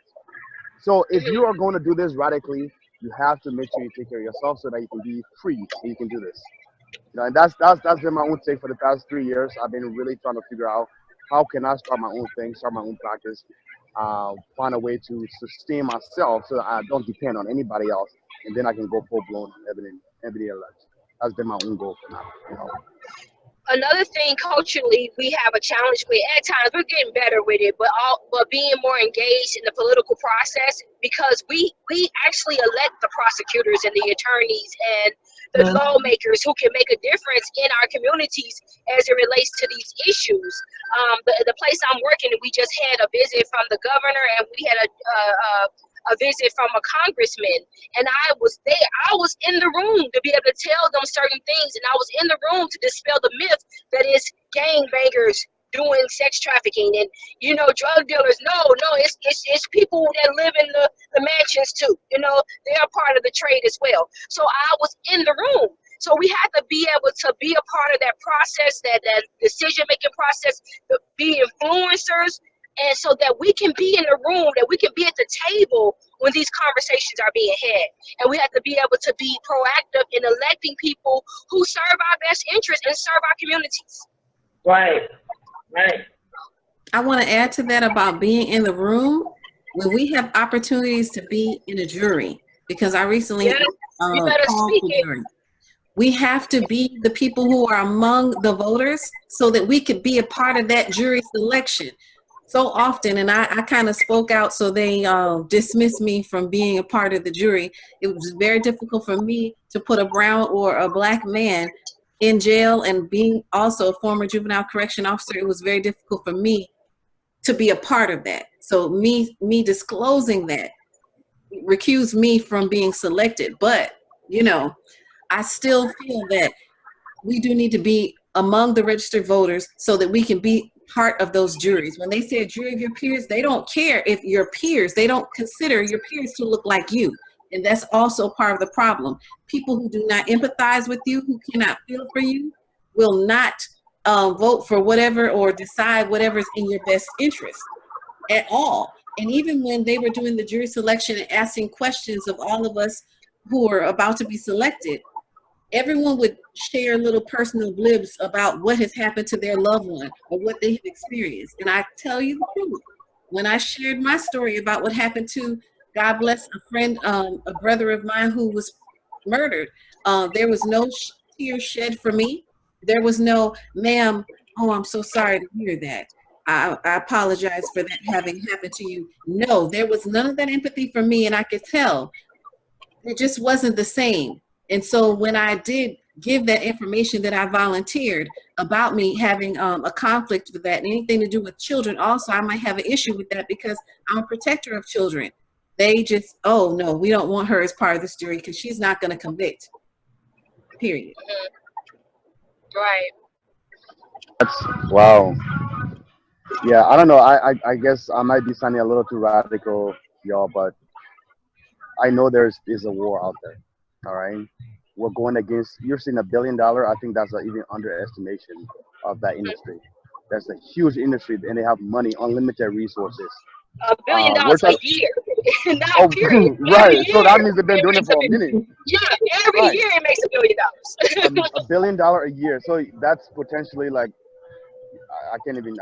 So if you are going to do this radically, you have to make sure you take care of yourself so that you can be free and you can do this. And that's been my own take for the past 3 years. I've been really trying to figure out how can I start my own thing, start my own practice, find a way to sustain myself so that I don't depend on anybody else, and then I can go full blown everyday life. That's been my own goal for now. Another thing culturally we have a challenge with, at times we're getting better with it, but being more engaged in the political process, because we actually elect the prosecutors and the attorneys and the lawmakers who can make a difference in our communities as it relates to these issues. The place I'm working, we just had a visit from the governor, and we had a visit from a congressman, and I was there. I was in the room to be able to tell them certain things, and I was in the room to dispel the myth that is gangbangers doing sex trafficking and drug dealers. No, it's people that live in the mansions too. They are part of the trade as well. So I was in the room. So we have to be able to be a part of that process, that decision making process, be influencers, and so that we can be in the room, that we can be at the table when these conversations are being had. And we have to be able to be proactive in electing people who serve our best interests and serve our communities. right, right. I want to add to that about being in the room when we have opportunities to be in a jury, because I recently Yes, you better called speak for it. jury. We have to be the people who are among the voters so that we could be a part of that jury selection. So often, and I kind of spoke out, so they dismissed me from being a part of the jury. It was very difficult for me to put a brown or a black man in jail, and being also a former juvenile correction officer, it was very difficult for me to be a part of that. So me disclosing that recused me from being selected. But I still feel that we do need to be among the registered voters so that we can be part of those juries. When they say a jury of your peers, they don't care if your peers, they don't consider your peers to look like you. And that's also part of the problem. People who do not empathize with you, who cannot feel for you, will not vote for whatever or decide whatever's in your best interest at all. And even when they were doing the jury selection and asking questions of all of us who are about to be selected, everyone would share little personal blibs about what has happened to their loved one or what they have experienced. And I tell you the truth, when I shared my story about what happened to, God bless, a friend, a brother of mine who was murdered, there was no tears shed for me. There was no, ma'am, oh, I'm so sorry to hear that. I apologize for that having happened to you. No, there was none of that empathy for me, and I could tell it just wasn't the same. And so when I did give that information that I volunteered about me having a conflict with that and anything to do with children, also I might have an issue with that because I'm a protector of children. They just, oh no, we don't want her as part of this jury because she's not going to convict, period. Right. Wow. Yeah, I don't know. I guess I might be sounding a little too radical, y'all, but I know there's a war out there. All right, we're going against. You're seeing $1 billion. I think that's an even underestimation of that industry. That's a huge industry, and they have money, unlimited resources. $1 billion We're a talking. year. Not Oh, period. Every right. So year that means they've been it doing it makes a for a minute. yeah, every Right. year it makes $1 billion. $1 billion a year. So that's potentially like I can't even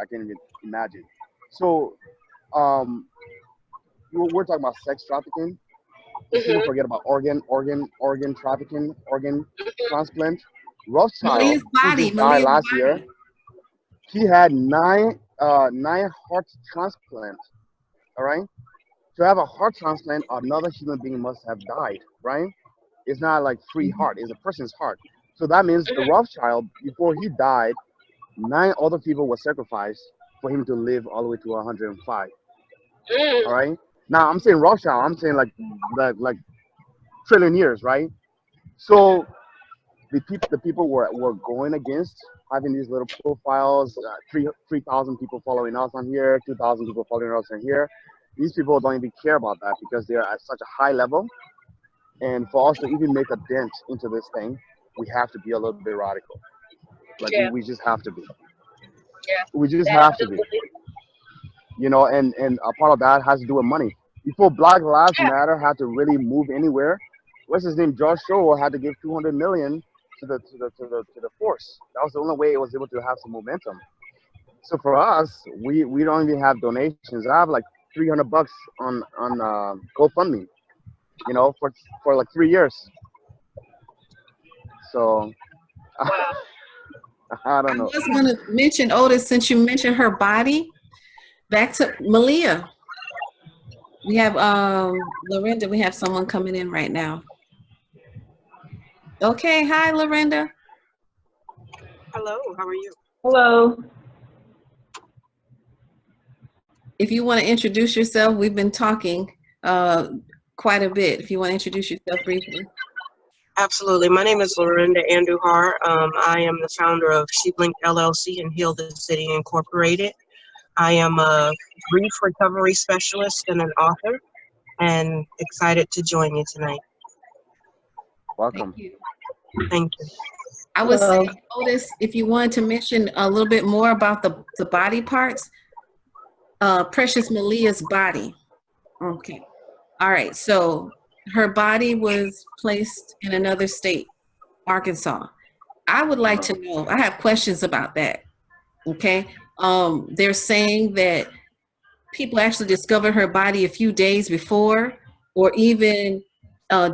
imagine. So um, we're talking about sex trafficking. People hmm forget about organ trafficking, organ transplant. Rothschild, Malia's who body, just died Malia's last year, body. he had nine heart transplants. All right. To have a heart transplant, another human being must have died, right? It's not like free heart; it's a person's heart. So that means the Rothschild, before he died, 9 other people were sacrificed for him to live all the way to 105. All mm right. Now I'm saying Rothschild. I'm saying like trillion years, right? So the people were going against having these little profiles, 3,000 people following us on here, 2,000 people following us on here. These people don't even care about that because they're at such a high level. And for us to even make a dent into this thing, we have to be a little bit radical. Like we, Yeah, we just have to be. yeah. We just That have to be. And a part of that has to do with money. Before Black Lives yeah. Matter had to really move anywhere, what's his name? George Soros had to give 200 million to the force. That was the only way it was able to have some momentum. So for us, we don't even have donations. I have like $300 on GoFundMe, for like 3 years. So Wow. I I don't know. was going to mention, Otis, since you mentioned her body, back to Maleah. We have Lorinda, we have someone coming in right now. Okay, hi Lorinda. Hello, how are you? Hello. If you want to introduce yourself, we've been talking quite a bit. If you want to introduce yourself briefly. Absolutely. My name is Lorinda Andujar. I am the founder of SheBlink LLC and Heal the City Incorporated. I am a grief recovery specialist and an author, and excited to join you tonight. Thank Welcome. you. Thank you. I was saying, Otis, if you wanted to mention a little bit more about the body parts, Precious Maleah's body. Okay. All right. So her body was placed in another state, Arkansas. I would like to know, I have questions about that. Okay. They're saying that people actually discovered her body a few days before, or even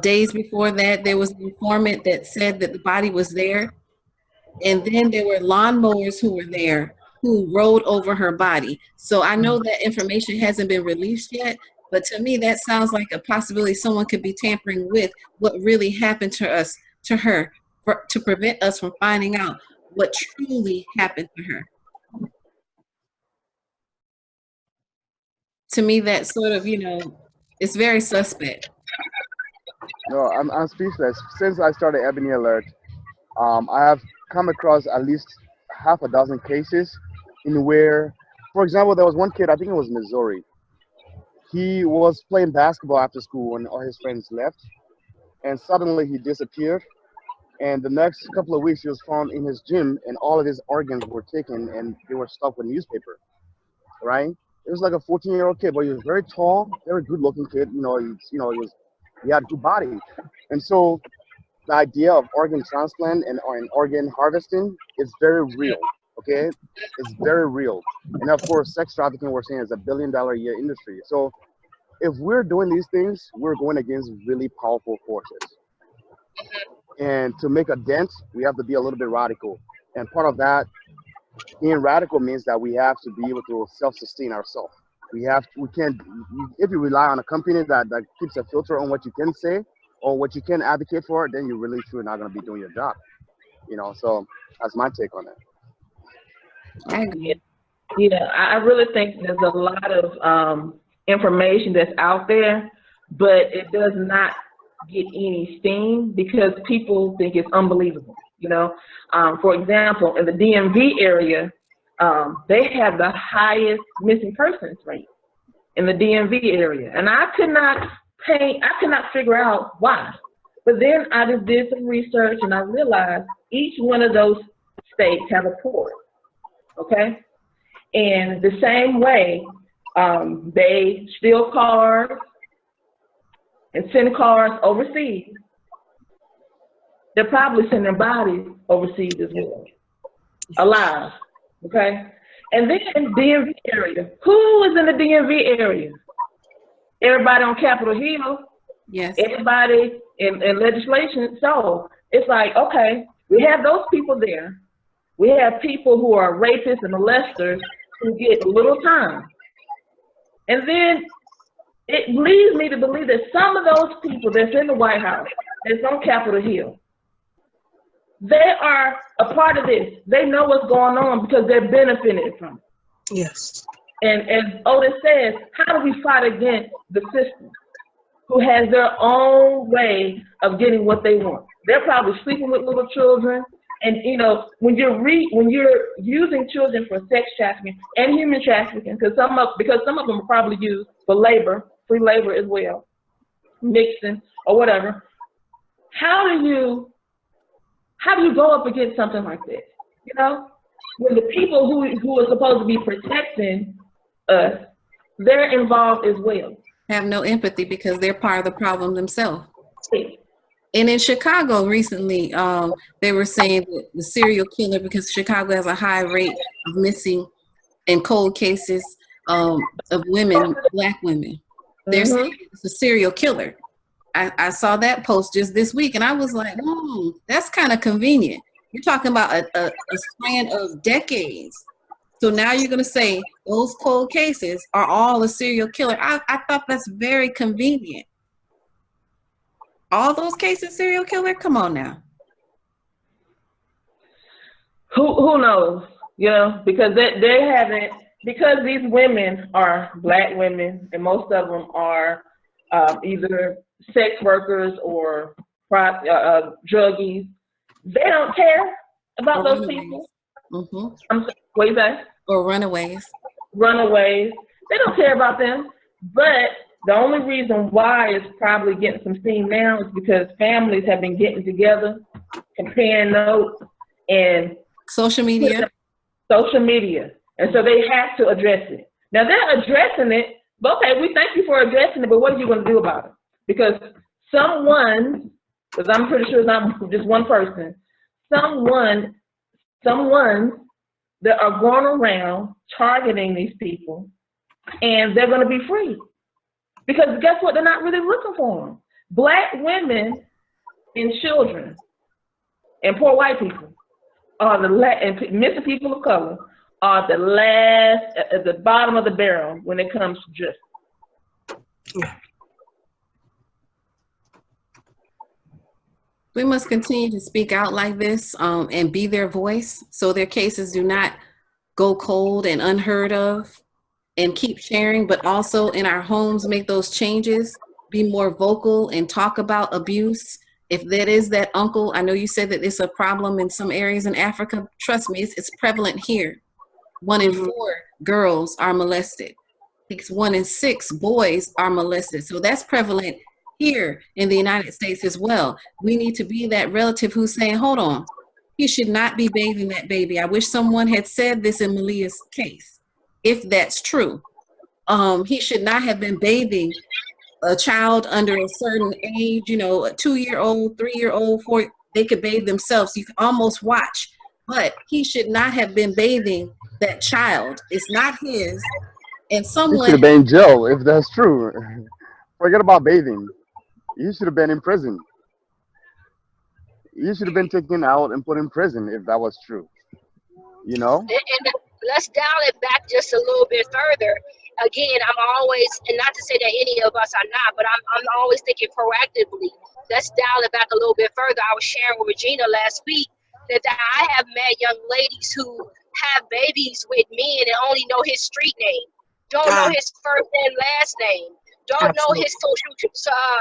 days before that. There was an informant that said that the body was there. And then there were lawnmowers who were there who rode over her body. So I know that information hasn't been released yet, but to me, that sounds like a possibility someone could be tampering with what really happened to us, to her, to prevent us from finding out what truly happened to her. To me, that sort of, it's very suspect. No, I'm speechless. Since I started Ebony Alert, I have come across at least half a dozen cases in where, for example, there was one kid, I think it was Missouri. He was playing basketball after school when all his friends left, and suddenly he disappeared. And the next couple of weeks, he was found in his gym, and all of his organs were taken, and they were stuffed with newspaper. Right? It was like a 14-year-old kid, but he was very tall, very good-looking kid. He had good body, and so the idea of organ transplant and organ harvesting is very real. Okay, it's very real, and of course, sex trafficking we're saying is a $1 billion a year industry. So if we're doing these things, we're going against really powerful forces. And to make a dent, we have to be a little bit radical. And part of that, being radical means that we have to be able to self-sustain ourselves. We can't, if you rely on a company that keeps a filter on what you can say or what you can advocate for, then you're really truly not going to be doing your job. So that's my take on it. I agree. Yeah, I really think there's a lot of information that's out there, but it does not get any steam because people think it's unbelievable. For example, in the DMV area, they have the highest missing persons rate in the DMV area, and I could not figure out why. But then I just did some research and I realized each one of those states have a port. Okay. And the same way, they steal cars, and send cars overseas, they're probably sending bodies overseas as well, alive, okay? And then DMV area. Who is in the DMV area? Everybody on Capitol Hill, Yes. everybody in legislation. So it's like, okay, we have those people there. We have people who are rapists and molesters who get little time. And then it leads me to believe that some of those people that's in the White House, that's on Capitol Hill, they are a part of this. They know what's going on because they're benefiting from it. Yes. And as Otis says, how do we fight against the system who has their own way of getting what they want? They're probably sleeping with little children. And you know, when you're using children for sex trafficking and human trafficking, because some of them are probably used for labor, free labor as well, mixing or whatever. How do you go up against something like this? You know, when the people who are supposed to be protecting us, they're involved as well. Have no empathy because they're part of the problem themselves. And in Chicago recently, they were saying that the serial killer, because Chicago has a high rate of missing and cold cases of women, Black women. They're saying it's a serial killer. I saw that post just this week, and I was like, that's kind of convenient. You're talking about a span of decades. So now you're going to say those cold cases are all a serial killer. I thought that's very convenient. All those cases serial killer? Come on now. Who knows? You know, because they haven't, because these women are Black women, and most of them are either sex workers or druggies. They don't care about those people. I'm sorry, what you say? Or runaways. Runaways. They don't care about them. But the only reason why it's probably getting some steam now is because families have been getting together, comparing notes, and social media. And so they have to address it. Now they're addressing it, but okay, we thank you for addressing it, but what are you going to do about it? Because someone, because I'm pretty sure it's not just one person, someone that are going around targeting these people, and they're going to be free. Because guess what? They're not really looking for them. Black women and children and poor white people are and missing people of color are the last, at the bottom of the barrel when it comes to justice. We must continue to speak out like this and be their voice so their cases do not go cold and unheard of, and keep sharing, but also in our homes, make those changes, be more vocal and talk about abuse. If that is that uncle, I know you said that it's a problem in some areas in Africa. Trust me, it's prevalent here. 1 in 4 girls are molested. I think it's 1 in 6 boys are molested. So that's prevalent here in the United States as well. We need to be that relative who's saying, hold on, you should not be bathing that baby. I wish someone had said this in Maleah's case. If that's true, he should not have been bathing a child under a certain age, you know, a 2-year-old, 3-year-old, 4, they could bathe themselves. You can almost watch, but he should not have been bathing that child. It's not his. And someone should have been in jail if that's true. Forget about bathing. You should have been in prison. You should have been taken out and put in prison if that was true. You know? And let's dial it back just a little bit further. Again, I'm always, and not to say that any of us are not, but I'm always thinking proactively. Let's dial it back a little bit further. I was sharing with Regina last week that I have met young ladies who have babies with men and only know his street name, don't know his first and last name, don't know his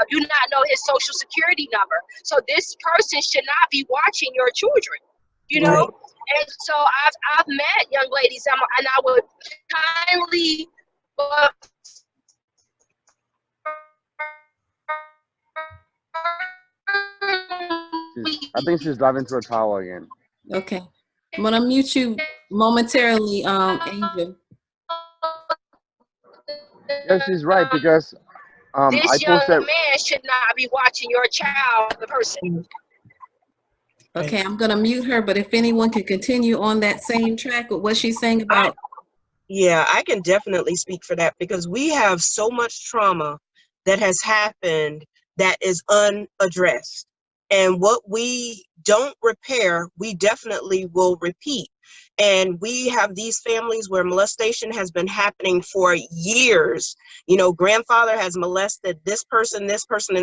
do not know his social security number. So this person should not be watching your children, you know? And so I've met young ladies, and I would kindly, I think she's driving through a tower again. Okay. I'm going to mute you momentarily, Angel. Yeah, she's right, because I This young posted. man should not be watching your child, the person. Okay, I'm gonna mute her, but if anyone can continue on that same track with what she's saying about. Yeah, I can definitely speak for that because we have so much trauma that has happened that is unaddressed. And what we don't repair, we definitely will repeat. And we have these families where molestation has been happening for years. You know, grandfather has molested this person, and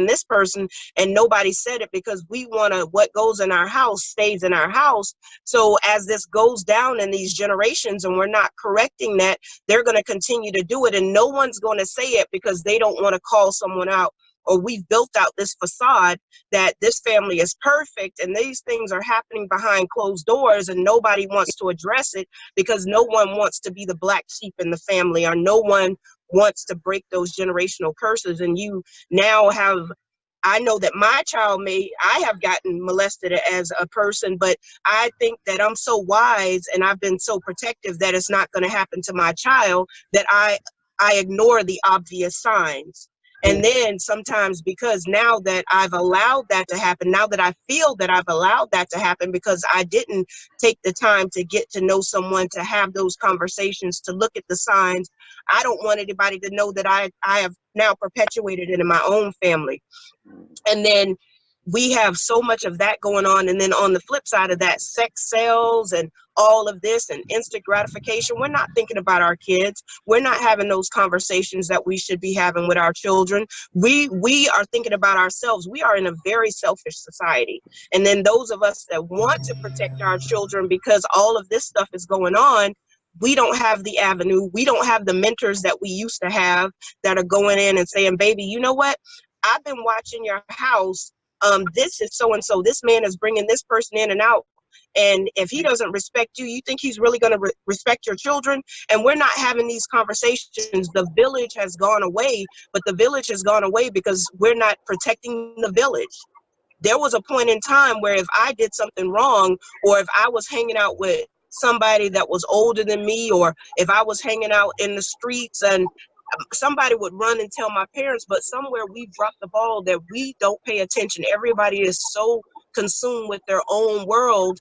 this person, and nobody said it because we want to, what goes in our house stays in our house. So as this goes down in these generations and we're not correcting that, they're going to continue to do it. And no one's going to say it because they don't want to call someone out, or we've built out this facade that this family is perfect and these things are happening behind closed doors and nobody wants to address it because no one wants to be the black sheep in the family, or no one wants to break those generational curses. And you now have, I know that my child I have gotten molested as a person, but I think that I'm so wise and I've been so protective that it's not going to happen to my child, that I ignore the obvious signs. And then sometimes, because now that I've allowed that to happen, now that I feel that I've allowed that to happen because I didn't take the time to get to know someone, to have those conversations, to look at the signs, I don't want anybody to know that I have now perpetuated it in my own family. And then we have so much of that going on. And then on the flip side of that, sex sales and all of this and instant gratification, we're not thinking about our kids. We're not having those conversations that we should be having with our children. We are thinking about ourselves. We are in a very selfish society. And then those of us that want to protect our children because all of this stuff is going on, we don't have the avenue. We don't have the mentors that we used to have that are going in and saying, baby, you know what? I've been watching your house. This is so and so. This man is bringing this person in and out. And if he doesn't respect you, you think he's really going to respect your children? And we're not having these conversations. The village has gone away, but the village has gone away because we're not protecting the village. There was a point in time where if I did something wrong, or if I was hanging out with somebody that was older than me, or if I was hanging out in the streets and somebody would run and tell my parents, but somewhere we've dropped the ball that we don't pay attention. Everybody is so consumed with their own world.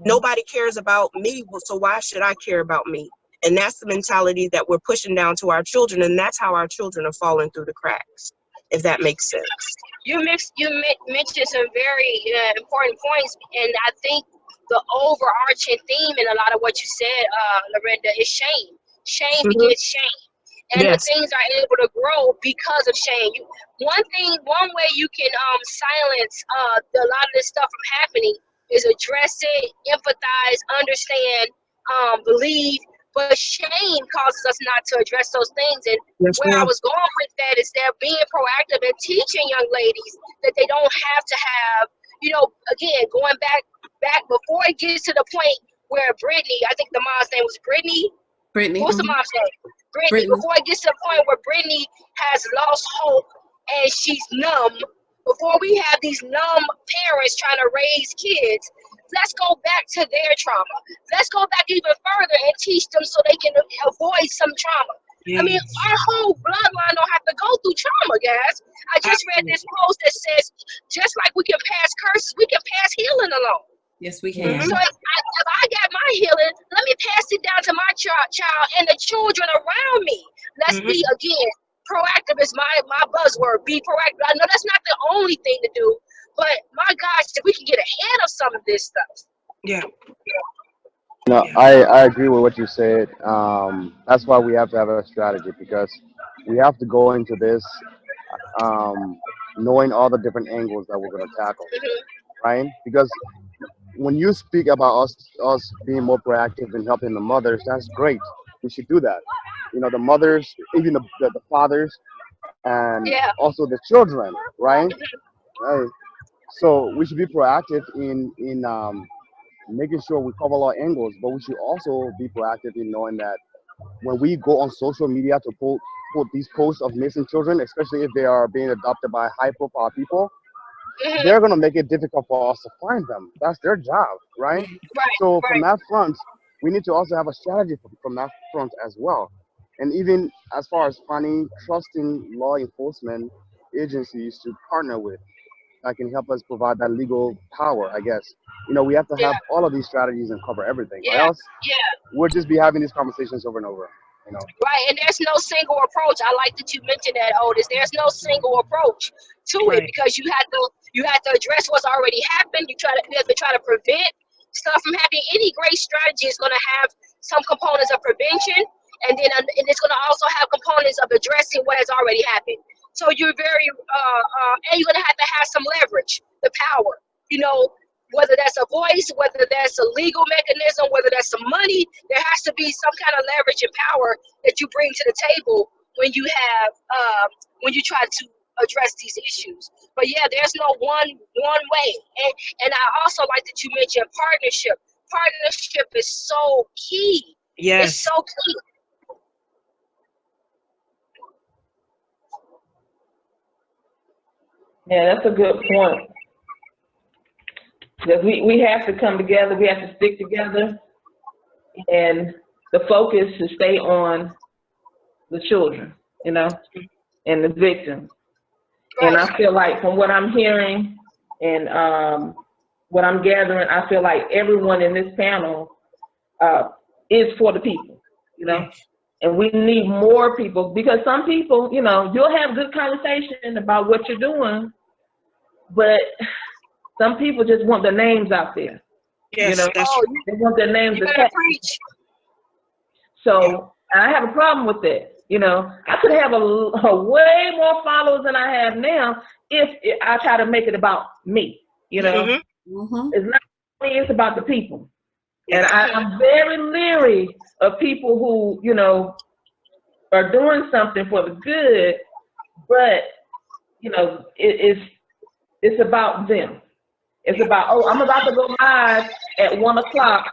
Nobody cares about me, so why should I care about me? And that's the mentality that we're pushing down to our children, and that's how our children are falling through the cracks, if that makes sense. You mentioned some very important points, and I think the overarching theme in a lot of what you said, Lorinda, is shame. Shame begets shame. And Yes. the things are able to grow because of shame. One way you can silence a lot of this stuff from happening is address it, empathize, understand, believe. But shame causes us not to address those things. And Yes, where I ma'am. was going with that is they're being proactive and teaching young ladies that they don't have to have, again, going back before it gets to the point where Brittany, I think the mom's name was Brittany. Brittany. What's the mom's name? Brittany. Brittany. Before it gets to the point where Brittany has lost hope and she's numb, before we have these numb parents trying to raise kids, let's go back to their trauma. Let's go back even further and teach them so they can avoid some trauma. Yeah. I mean, our whole bloodline don't have to go through trauma, guys. I just read this post that says, just like we can pass curses, we can pass healing along. Yes, we can. So if I got my healing, let me pass it down to my child and the children around me. Let's be, again, proactive is my buzzword. Be proactive. I know that's not the only thing to do, but my gosh, if we can get ahead of some of this stuff. Yeah. No, I agree with what you said. That's why we have to have a strategy, because we have to go into this knowing all the different angles that we're going to tackle, right? Because when you speak about us being more proactive and helping the mothers, that's great. We should do that. You know, the mothers, even the fathers, and Yeah. also the children, right? Right. So we should be proactive in making sure we cover all angles, but we should also be proactive in knowing that when we go on social media to put these posts of missing children, especially if they are being adopted by high-profile people, they're going to make it difficult for us to find them. That's their job, right? Right. So from that front, we need to also have a strategy from that front as well. And even as far as finding trusting law enforcement agencies to partner with that can help us provide that legal power, I guess. We have to Yeah, have all of these strategies and cover everything, or yeah, else yeah. we'll just be having these conversations over and over. You know. Right, and there's no single approach. I like that you mentioned that, Otis. There's no single approach to it Right. because you have to address what's already happened. You have to try to prevent stuff from happening. Any great strategy is going to have some components of prevention, and it's going to also have components of addressing what has already happened. So you're very and you're going to have some leverage, the power. You know, whether that's a voice, whether that's a legal mechanism, whether that's some money, there has to be some kind of leverage and power that you bring to the table when you have when you try to address these issues. But yeah, there's no one way. And I also like that you mentioned partnership. Partnership is so key. It's Yes. so key. Yeah, that's a good point. Because we have to come together, we have to stick together, and the focus to stay on the children, and the victims. And Right. I feel like from what I'm hearing and what I'm gathering, I feel like everyone in this panel is for the people. And we need more people because some people, you'll have good conversation about what you're doing, but some people just want their names out there. Yes, that's Oh, true. They want their names you better attached. preach. So I have a problem with that. I could have a way more followers than I have now if I try to make it about me. Mhm. It's not me, it's about the people. Yeah. And I'm very leery of people who, are doing something for the good, but, it's about them. It's about, oh, I'm about to go live at 1 o'clock,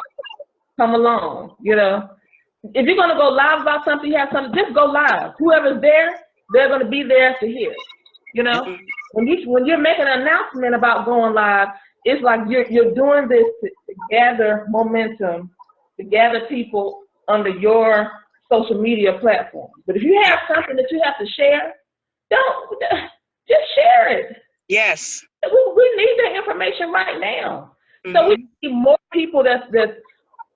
come along, If you're gonna go live about something, you have something, just go live. Whoever's there, they're gonna be there to hear. Mhm. When you're making an announcement about going live, it's like you're doing this to gather momentum, to gather people under your social media platform. But if you have something that you have to share, don't just share it. Yes. We need that information right now. So we need more people that's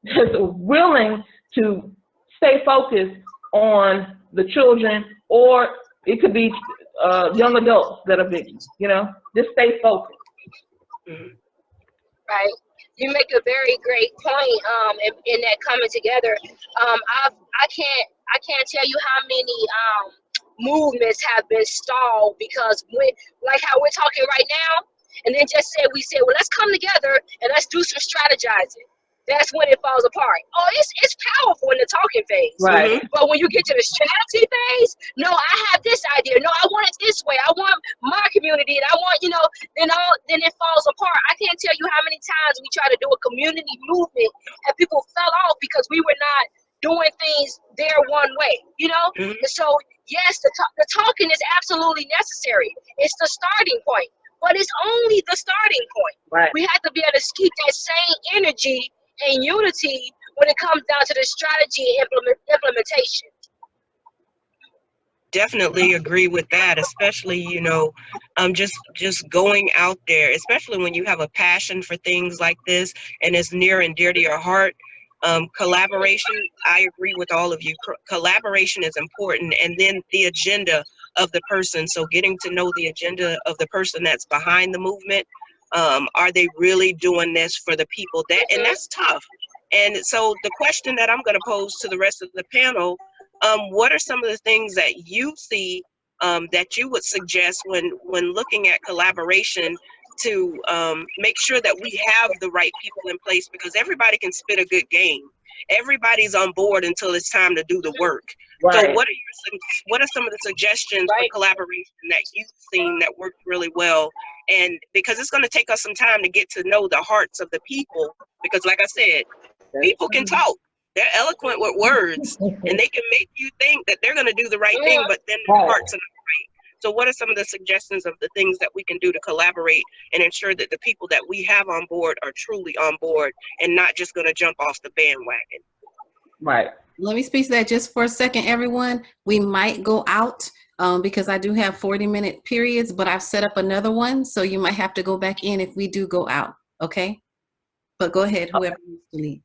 willing to stay focused on the children, or it could be young adults that are victims. Just stay focused. Right. You make a very great point in that coming together. I can't tell you how many movements have been stalled because like how we're talking right now, and then we said, well, let's come together and let's do some strategizing. That's when it falls apart. Oh, it's powerful in the talking phase. Right. But when you get to the strategy phase, no, I have this idea. No, I want it this way. I want my community, and I want, then it falls apart. I can't tell you how many times we try to do a community movement and people fell off because we were not doing things their one way, And so, yes, the talking is absolutely necessary. It's the starting point, but it's only the starting point. Right. We have to be able to keep that same energy and unity when it comes down to the strategy and implementation. Definitely agree with that, especially just going out there, especially when you have a passion for things like this and it's near and dear to your heart. Collaboration, I agree with all of you. Collaboration is important, and then the agenda of the person. So getting to know the agenda of the person that's behind the movement. Are they really doing this for the people? And that's tough. And so the question that I'm going to pose to the rest of the panel, what are some of the things that you see that you would suggest when looking at collaboration to make sure that we have the right people in place? Because everybody can spit a good game. Everybody's on board until it's time to do the work. Right. So what are some of the suggestions for collaboration that you've seen that worked really well? And because it's going to take us some time to get to know the hearts of the people, because like I said, people can talk. They're eloquent with words, and they can make you think that they're going to do the right thing, but then their hearts are not right. So what are some of the suggestions of the things that we can do to collaborate and ensure that the people that we have on board are truly on board and not just going to jump off the bandwagon? Right. let me speak to that just for a second, everyone. We might go out because I do have 40-minute periods, but I've set up another one, so you might have to go back in if we do go out, okay? But go ahead, whoever needs to lead.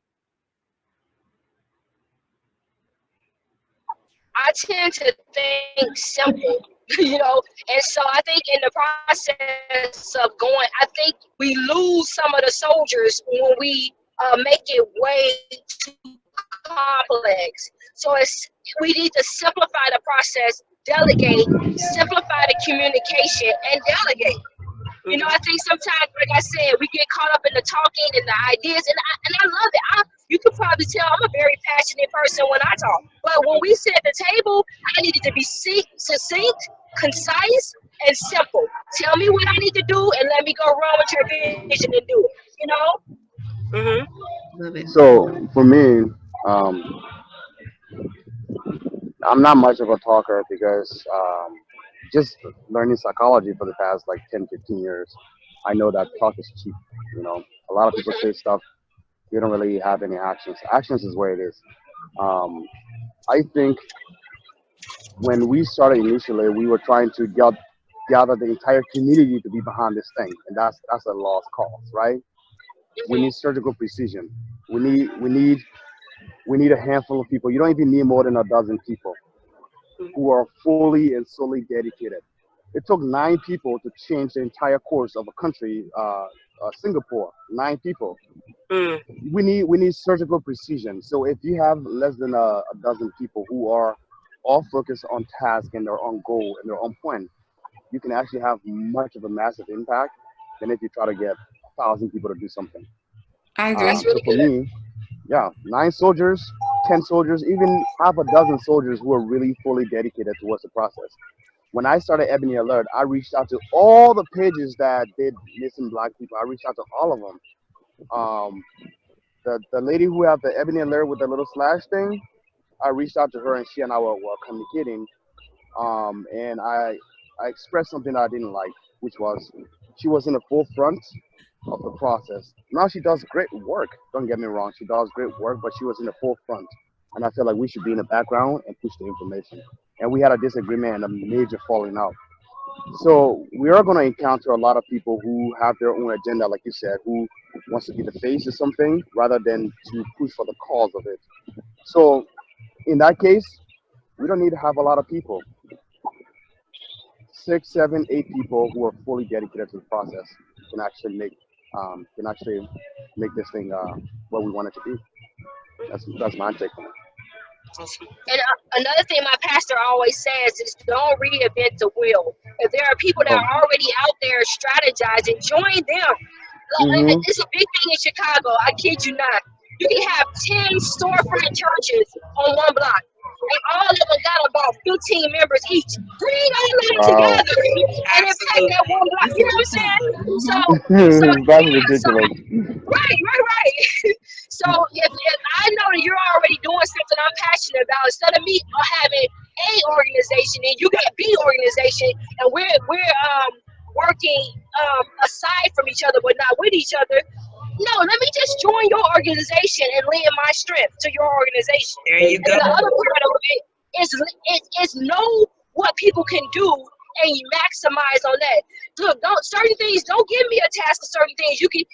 I tend to think simple, and so I think in the process of going, I think we lose some of the soldiers when we make it way too complex. So we need to simplify the process, delegate, simplify the communication, and delegate. I think sometimes, like I said, we get caught up in the talking and the ideas, and I love it. You can probably tell I'm a very passionate person when I talk. But when we sit at the table, I needed to be succinct, concise, and simple. Tell me what I need to do, and let me go run with your vision and do it. Love it. So for me, um, I'm not much of a talker because just learning psychology for the past like 10, 15 years, I know that talk is cheap. A lot of people say stuff, they don't really have any actions. Actions is where it is. Um, I think when we started initially, we were trying to gather the entire community to be behind this thing, and that's a lost cause, right? We need surgical precision. We need a handful of people. You don't even need more than a dozen people who are fully and solely dedicated. It took 9 people to change the entire course of a country, Singapore. 9 people. We need surgical precision. So if you have less than a dozen people who are all focused on task and their own goal and their own point, you can actually have much of a massive impact than if you try to get 1,000 people to do something. I agree. So for me, yeah, 9 soldiers, 10 soldiers, even half a dozen soldiers who are really fully dedicated towards the process. When I started Ebony Alert, I reached out to all the pages that did missing black people. I reached out to all of them. Um, the lady who had the Ebony Alert with the little slash thing, I reached out to her and she and I were communicating. And I expressed something that I didn't like, which was she was in the forefront of the process. Now she does great work. Don't get me wrong, she does great work, but she was in the forefront, and I feel like we should be in the background and push the information. And we had a disagreement and a major falling out. So we are going to encounter a lot of people who have their own agenda, like you said, who wants to be the face of something rather than to push for the cause of it. So in that case, we don't need to have a lot of people. 6, 7, 8 people who are fully dedicated to the process can actually make this thing what we want it to be. That's my take on it. And another thing my pastor always says is don't reinvent the wheel. If there are people that Oh. are already out there strategizing, join them. Mm-hmm. It's a big thing in Chicago. I kid you not. You can have 10 storefront churches on one block, and all of them got about 15 members each. Bring all of them Wow. together and impact that one block. You know what I'm saying? So, That's yeah, ridiculous. right. So if I know that you're already doing something I'm passionate about, instead of me having a organization and you got B organization, and we're working aside from each other but not with each other. No, let me just join your organization and lend my strength to your organization. There you And go. the other part of it is know what people can do and you maximize on that. Look, certain things. Don't give me a task of certain things. You can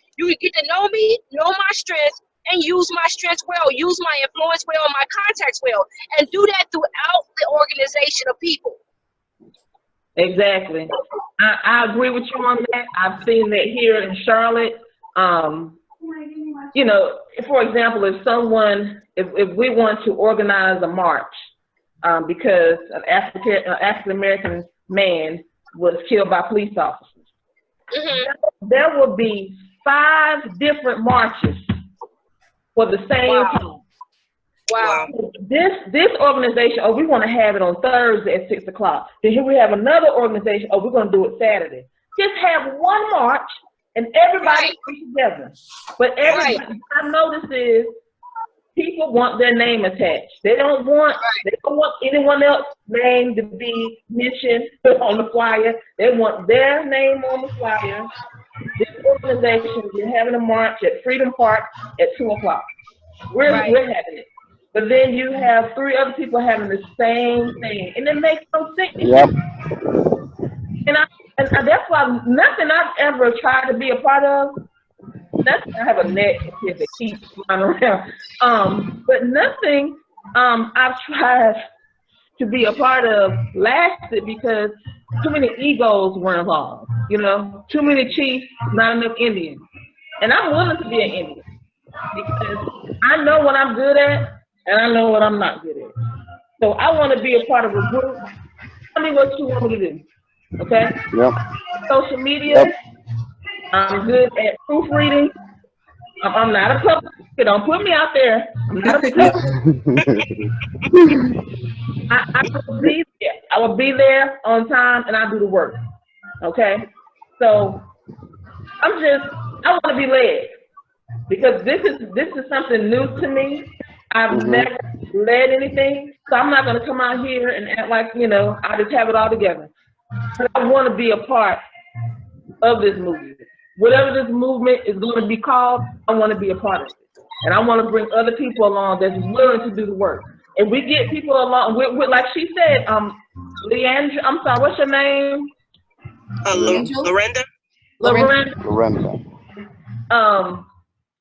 get to know me, know my strengths, and use my strengths well. Use my influence well, my contacts well, and do that throughout the organization of people. Exactly. I agree with you on that. I've seen that here in Charlotte. For example, if we want to organize a march because an African American man was killed by police officers, there will be 5 different marches for the same cause. Wow. This organization, we want to have it on Thursday at 6 o'clock. Then here we have another organization, we're going to do it Saturday. Just have one march and everybody comes together. But everybody, I notice is people want their name attached. They don't want anyone else's name to be mentioned on the flyer. They want their name on the flyer. This organization, we're having a march at Freedom Park at 2 o'clock. We're having it. but then you have 3 other people having the same thing, and it makes no sense. Yep. And that's why nothing I've ever tried to be a part of. Nothing I have a negative that keeps flying around. But nothing I've tried to be a part of lasted because too many egos were involved. You know, too many chiefs, not enough Indians. And I'm willing to be an Indian because I know what I'm good at and I know what I'm not good at. So I want to be a part of a group. Tell me what you want me to do. Okay? Yep. Social media, Yep. I'm good at proofreading. I'm not a public speaker. Don't put me out there. I'm not a public I will be there. I will be there on time and I'll do the work. Okay? So I want to be led because this is something new to me. I've never led anything, so I'm not going to come out here and act like, you know, I just have it all together. But I want to be a part of this movement. Whatever this movement is going to be called, I want to be a part of it. And I want to bring other people along that's willing to do the work. And we get people along, with like she said, Leandra, I'm sorry, what's your name? Lorenda. Lorenda.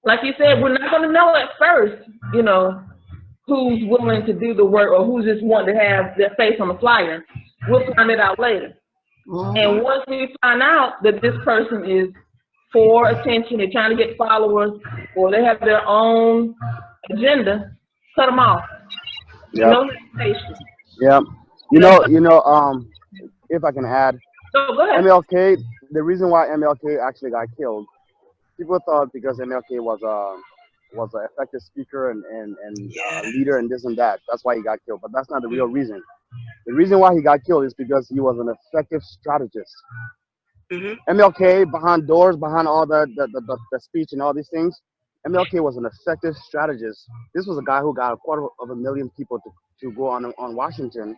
Like you said, we're not going to know at first, you know, who's willing to do the work or who's just wanting to have their face on the flyer. We'll find it out later. And once we find out that this person is for attention, they're trying to get followers, or they have their own agenda, cut them off. Yep. No hesitation. Yeah. You know, if I can add, So go ahead. MLK, the reason why MLK actually got killed, people thought because MLK was an effective speaker and leader and this and that. That's why he got killed. But that's not the real reason. The reason why he got killed is because he was an effective strategist. MLK, behind doors, behind all the speech and all these things, MLK was an effective strategist. This was a guy who got 250,000 people to go on Washington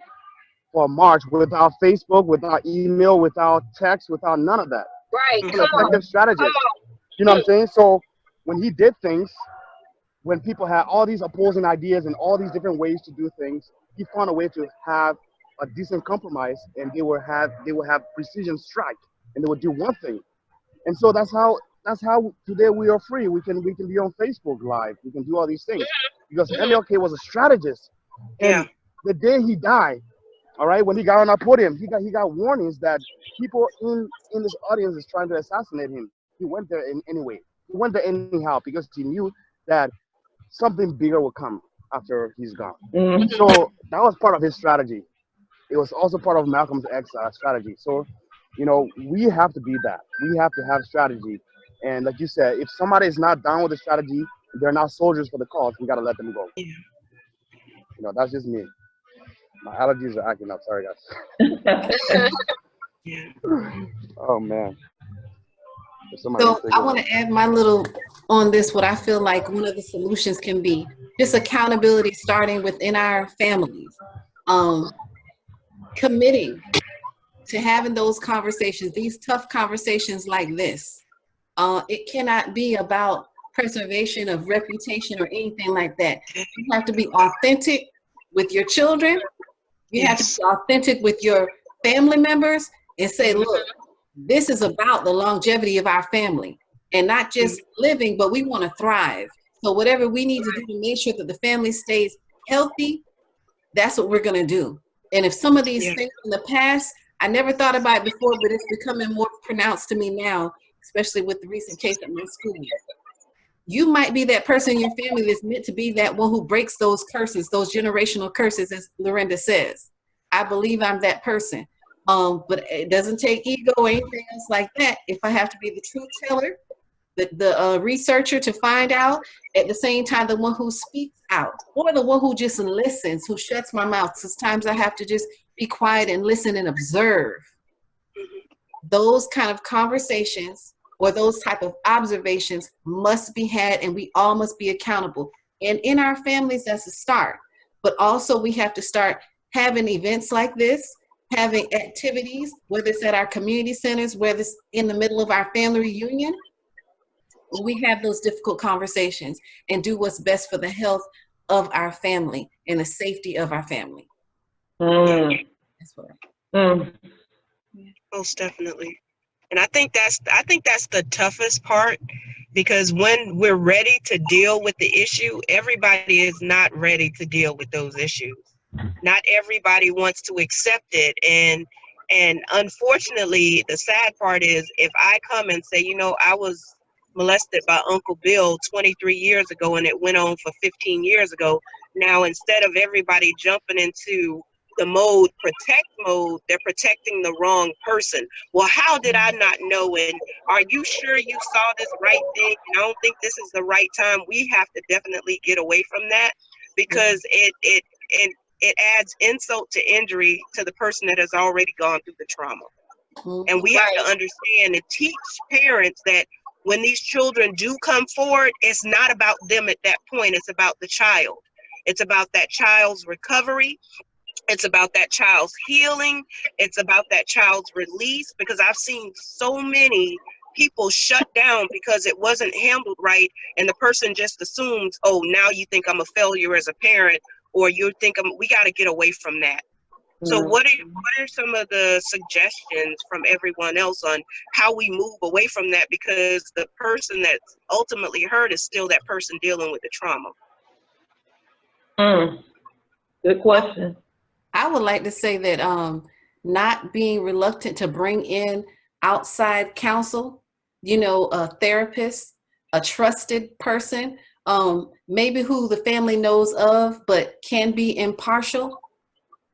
for a march without Facebook, without email, without text, without none of that. Right. He was an effective strategist. You know what I'm saying? So when he did things, when people had all these opposing ideas and all these different ways to do things, he found a way to have a decent compromise, and they will have precision strike, and they would do one thing. And so that's how today we are free. We can be on Facebook Live. We can do all these things because MLK was a strategist. And the day he died, all right, when he got on our podium, he got warnings that people in this audience is trying to assassinate him. He went there anyway. He went there anyhow because he knew that something bigger will come after he's gone. So that was part of his strategy. It was also part of Malcolm X's strategy. So, you know, we have to be that. We have to have strategy. And like you said, if somebody is not down with the strategy, they're not soldiers for the cause, we got to let them go. You know, that's just me. My allergies are acting up. Sorry, guys. Oh, man. So I want to add my little on this, what I feel like one of the solutions can be just accountability starting within our families. Committing to having those conversations, these tough conversations like this. It cannot be about preservation of reputation or anything like that. You have to be authentic with your children. You have to be authentic with your family members and say, look, this is about the longevity of our family and not just living, but we want to thrive. So whatever we need to do to make sure that the family stays healthy, that's what we're going to do. And if some of these things in the past, I never thought about it before, but it's becoming more pronounced to me now, especially with the recent case at my school. You might be that person in your family that's meant to be that one who breaks those curses, those generational curses, as Lorenda says. I believe I'm that person. But it doesn't take ego or anything else like that. If I have to be the truth teller, the researcher to find out, at the same time, the one who speaks out, or the one who just listens, who shuts my mouth. Sometimes I have to just be quiet and listen and observe. Those kind of conversations or those type of observations must be had, and we all must be accountable. And in our families, that's a start. But also we have to start having events like this, having activities, whether it's at our community centers, whether it's in the middle of our family reunion. We have those difficult conversations and do what's best for the health of our family and the safety of our family. Mm. That's what Mm. Most definitely. And I think that's the toughest part, because when we're ready to deal with the issue, everybody is not ready to deal with those issues. Not everybody wants to accept it. And unfortunately, the sad part is, if I come and say, I was molested by Uncle Bill 23 years ago and it went on for 15 years ago, now instead of everybody jumping into the protect mode, they're protecting the wrong person. Well, how did I not know? And are you sure you saw this right thing? And I don't think this is the right time. We have to definitely get away from that, because it adds insult to injury to the person that has already gone through the trauma. And we have to understand and teach parents that when these children do come forward, it's not about them at that point. It's about the child. It's about that child's recovery. It's about that child's healing. It's about that child's release, because I've seen so many people shut down because it wasn't handled right, and the person just assumes, oh, now you think I'm a failure as a parent, or you think we got to get away from that. So what are some of the suggestions from everyone else on how we move away from that, because the person that's ultimately hurt is still that person dealing with the trauma? Good question. I would like to say that not being reluctant to bring in outside counsel, a therapist, a trusted person, maybe who the family knows of, but can be impartial.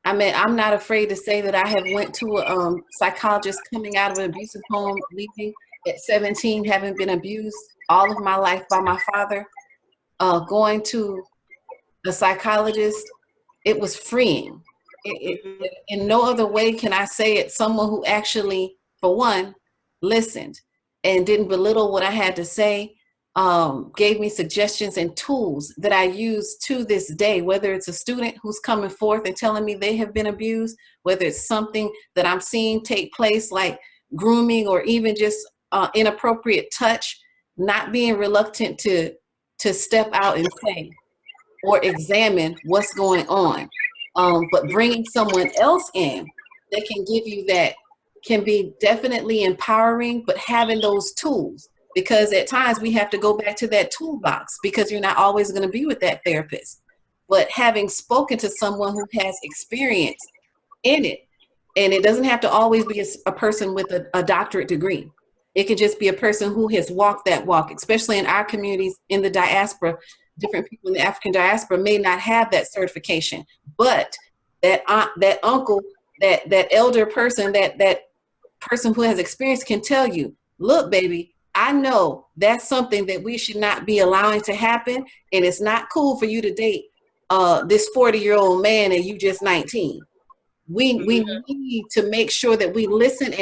I mean, I'm not afraid to say that I have went to a psychologist coming out of an abusive home, leaving at 17, having been abused all of my life by my father, going to a psychologist. It was freeing. In no other way can I say it. Someone who actually, for one, listened and didn't belittle what I had to say, gave me suggestions and tools that I use to this day, whether it's a student who's coming forth and telling me they have been abused, whether it's something that I'm seeing take place like grooming or even just inappropriate touch, not being reluctant to step out and say or examine what's going on. But bringing someone else in that can give you that can be definitely empowering, but having those tools, because at times we have to go back to that toolbox because you're not always going to be with that therapist. But having spoken to someone who has experience in it, and it doesn't have to always be a person with a doctorate degree. It could just be a person who has walked that walk, especially in our communities in the diaspora. Different people in the African diaspora may not have that certification, but that aunt, that uncle, that elder person, that person who has experience can tell you, look, baby, I know that's something that we should not be allowing to happen, and it's not cool for you to date this 40-year-old man and you just 19. We need to make sure that we listen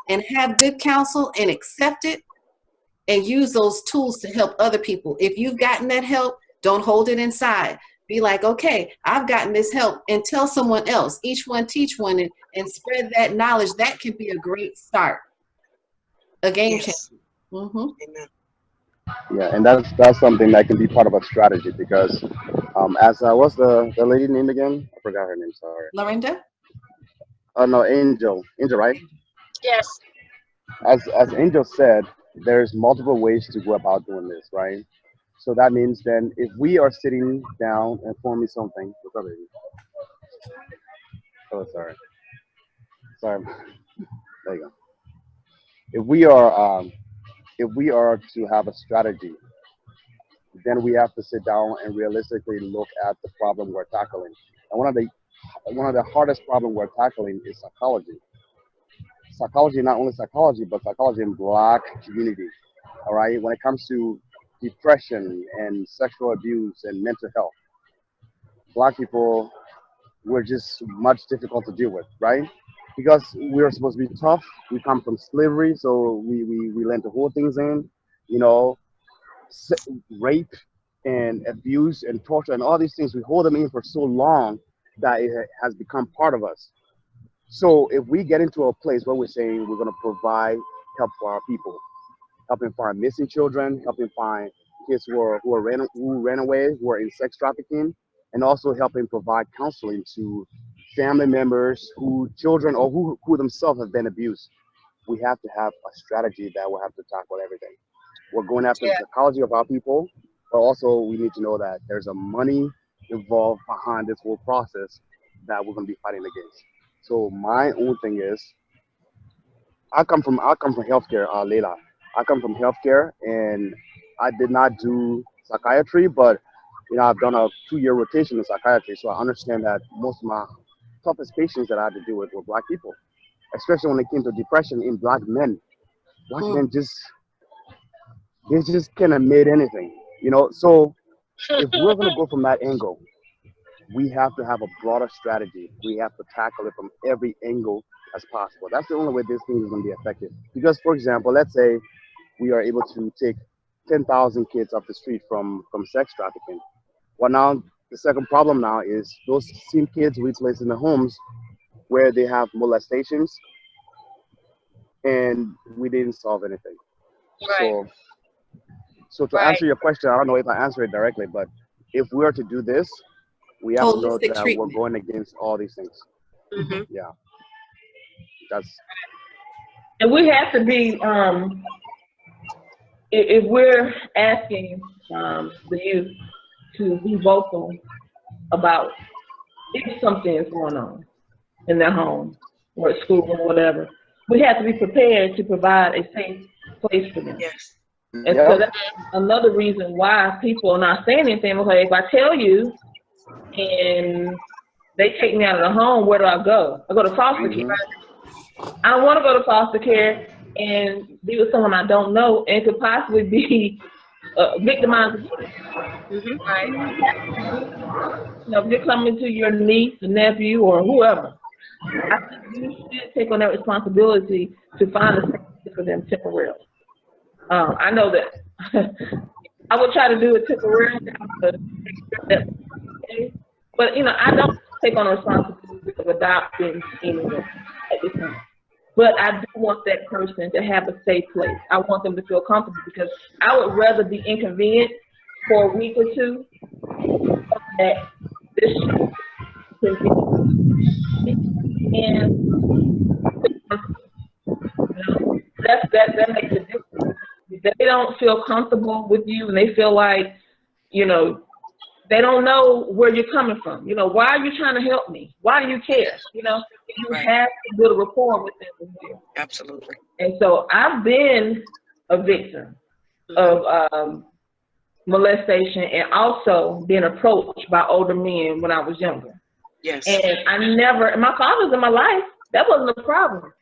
and have good counsel and accept it and use those tools to help other people. If you've gotten that help, don't hold it inside. Be like, okay, I've gotten this help, and tell someone else. Each one teach one, and spread that knowledge. That can be a great start, a game changer. Amen. Yeah, and that's something that can be part of a strategy because, as what's the lady name again? I forgot her name. Sorry. Lorinda? Oh no, Angel, right? Yes. As Angel said, there's multiple ways to go about doing this, right? So that means then if we are sitting down and forming something, what's up, baby? Oh, sorry. There you go. If we are to have a strategy, then we have to sit down and realistically look at the problem we're tackling. And one of the hardest problems we're tackling is psychology. Psychology, not only psychology, but psychology in Black community. All right, when it comes to depression and sexual abuse and mental health, Black people were just much difficult to deal with, right? Because we are supposed to be tough. We come from slavery, so we learn to hold things in, you know, rape and abuse and torture and all these things. We hold them in for so long that it has become part of us. So if we get into a place where we're saying we're going to provide help for our people, helping find missing children, helping find kids who ran away, who are in sex trafficking, and also helping provide counseling to family members who children or who themselves have been abused. We have to have a strategy that will have to tackle everything. We're going after the Yeah. psychology of our people, but also we need to know that there's a money involved behind this whole process that we're going to be fighting against. So my own thing is, I come from healthcare, Leila. I come from healthcare, and I did not do psychiatry, but I've done a 2-year rotation in psychiatry, so I understand that most of my toughest patients that I had to deal with were black people, especially when it came to depression in black men. Black men just they just kind of made anything. So if we're gonna go from that angle, we have to have a broader strategy. We have to tackle it from every angle as possible. That's the only way this thing is gonna be effective. Because, for example, let's say we are able to take 10,000 kids off the street from sex trafficking. Well, now the second problem now is those same kids we place in the homes where they have molestations, and we didn't solve anything. Right. So to Right. answer your question, I don't know if I answer it directly, but if we are to do this, we have to know Holistic that we're treatment. going against all these things. Mm-hmm. Yeah, that's And we have to be, if we're asking the youth to be vocal about if something is going on in their home or at school or whatever, we have to be prepared to provide a safe place for them. Yes. And yeah. so that's another reason why people are not saying anything. Okay, if I tell you and they take me out of the home, where do I go? I go to foster care. I don't want to go to foster care and be with someone I don't know and could possibly be victimized again. Mm-hmm. Right. If you're coming to your niece, or nephew, or whoever, I think you should take on that responsibility to find a safe place for them temporarily. I know that I would try to do it temporarily, but I don't take on the responsibility of adopting anyone at this time. But I do want that person to have a safe place. I want them to feel comfortable because I would rather be inconvenienced for a week or two that this can be and that makes a difference. If they don't feel comfortable with you and they feel like, they don't know where you're coming from. Why are you trying to help me? Why do you care? You Right. have to build a rapport with them as well. Absolutely. And so I've been a victim of molestation and also being approached by older men when I was younger. Yes. And my father's in my life. That wasn't a problem.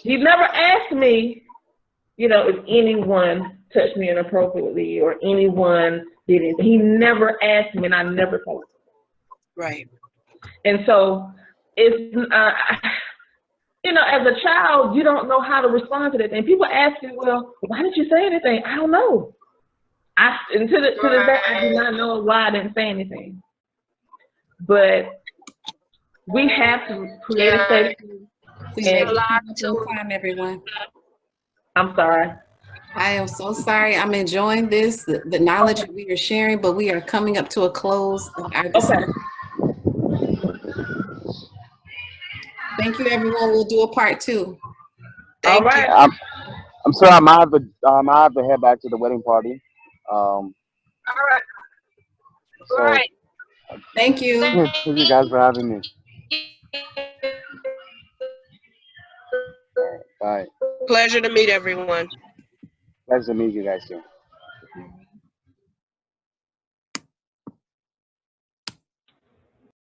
He never asked me, if anyone touched me inappropriately or anyone did it. He never asked me and I never told him. Right. And so it's, as a child, you don't know how to respond to that. And people ask you, well, why didn't you say anything? I don't know. To this day, I do not know why I didn't say anything. But we have to create a safety. Please make it on time, everyone. I'm sorry. I am so sorry. I'm enjoying this, the knowledge that we are sharing, but we are coming up to a close of our discussion. Thank you, everyone. We'll do a part 2. All right. I'm sorry. I might have to head back to the wedding party. All right. So, All right. Thank you. Thank you guys for having me. All right, bye. Pleasure to meet everyone. Pleasure to meet you guys too.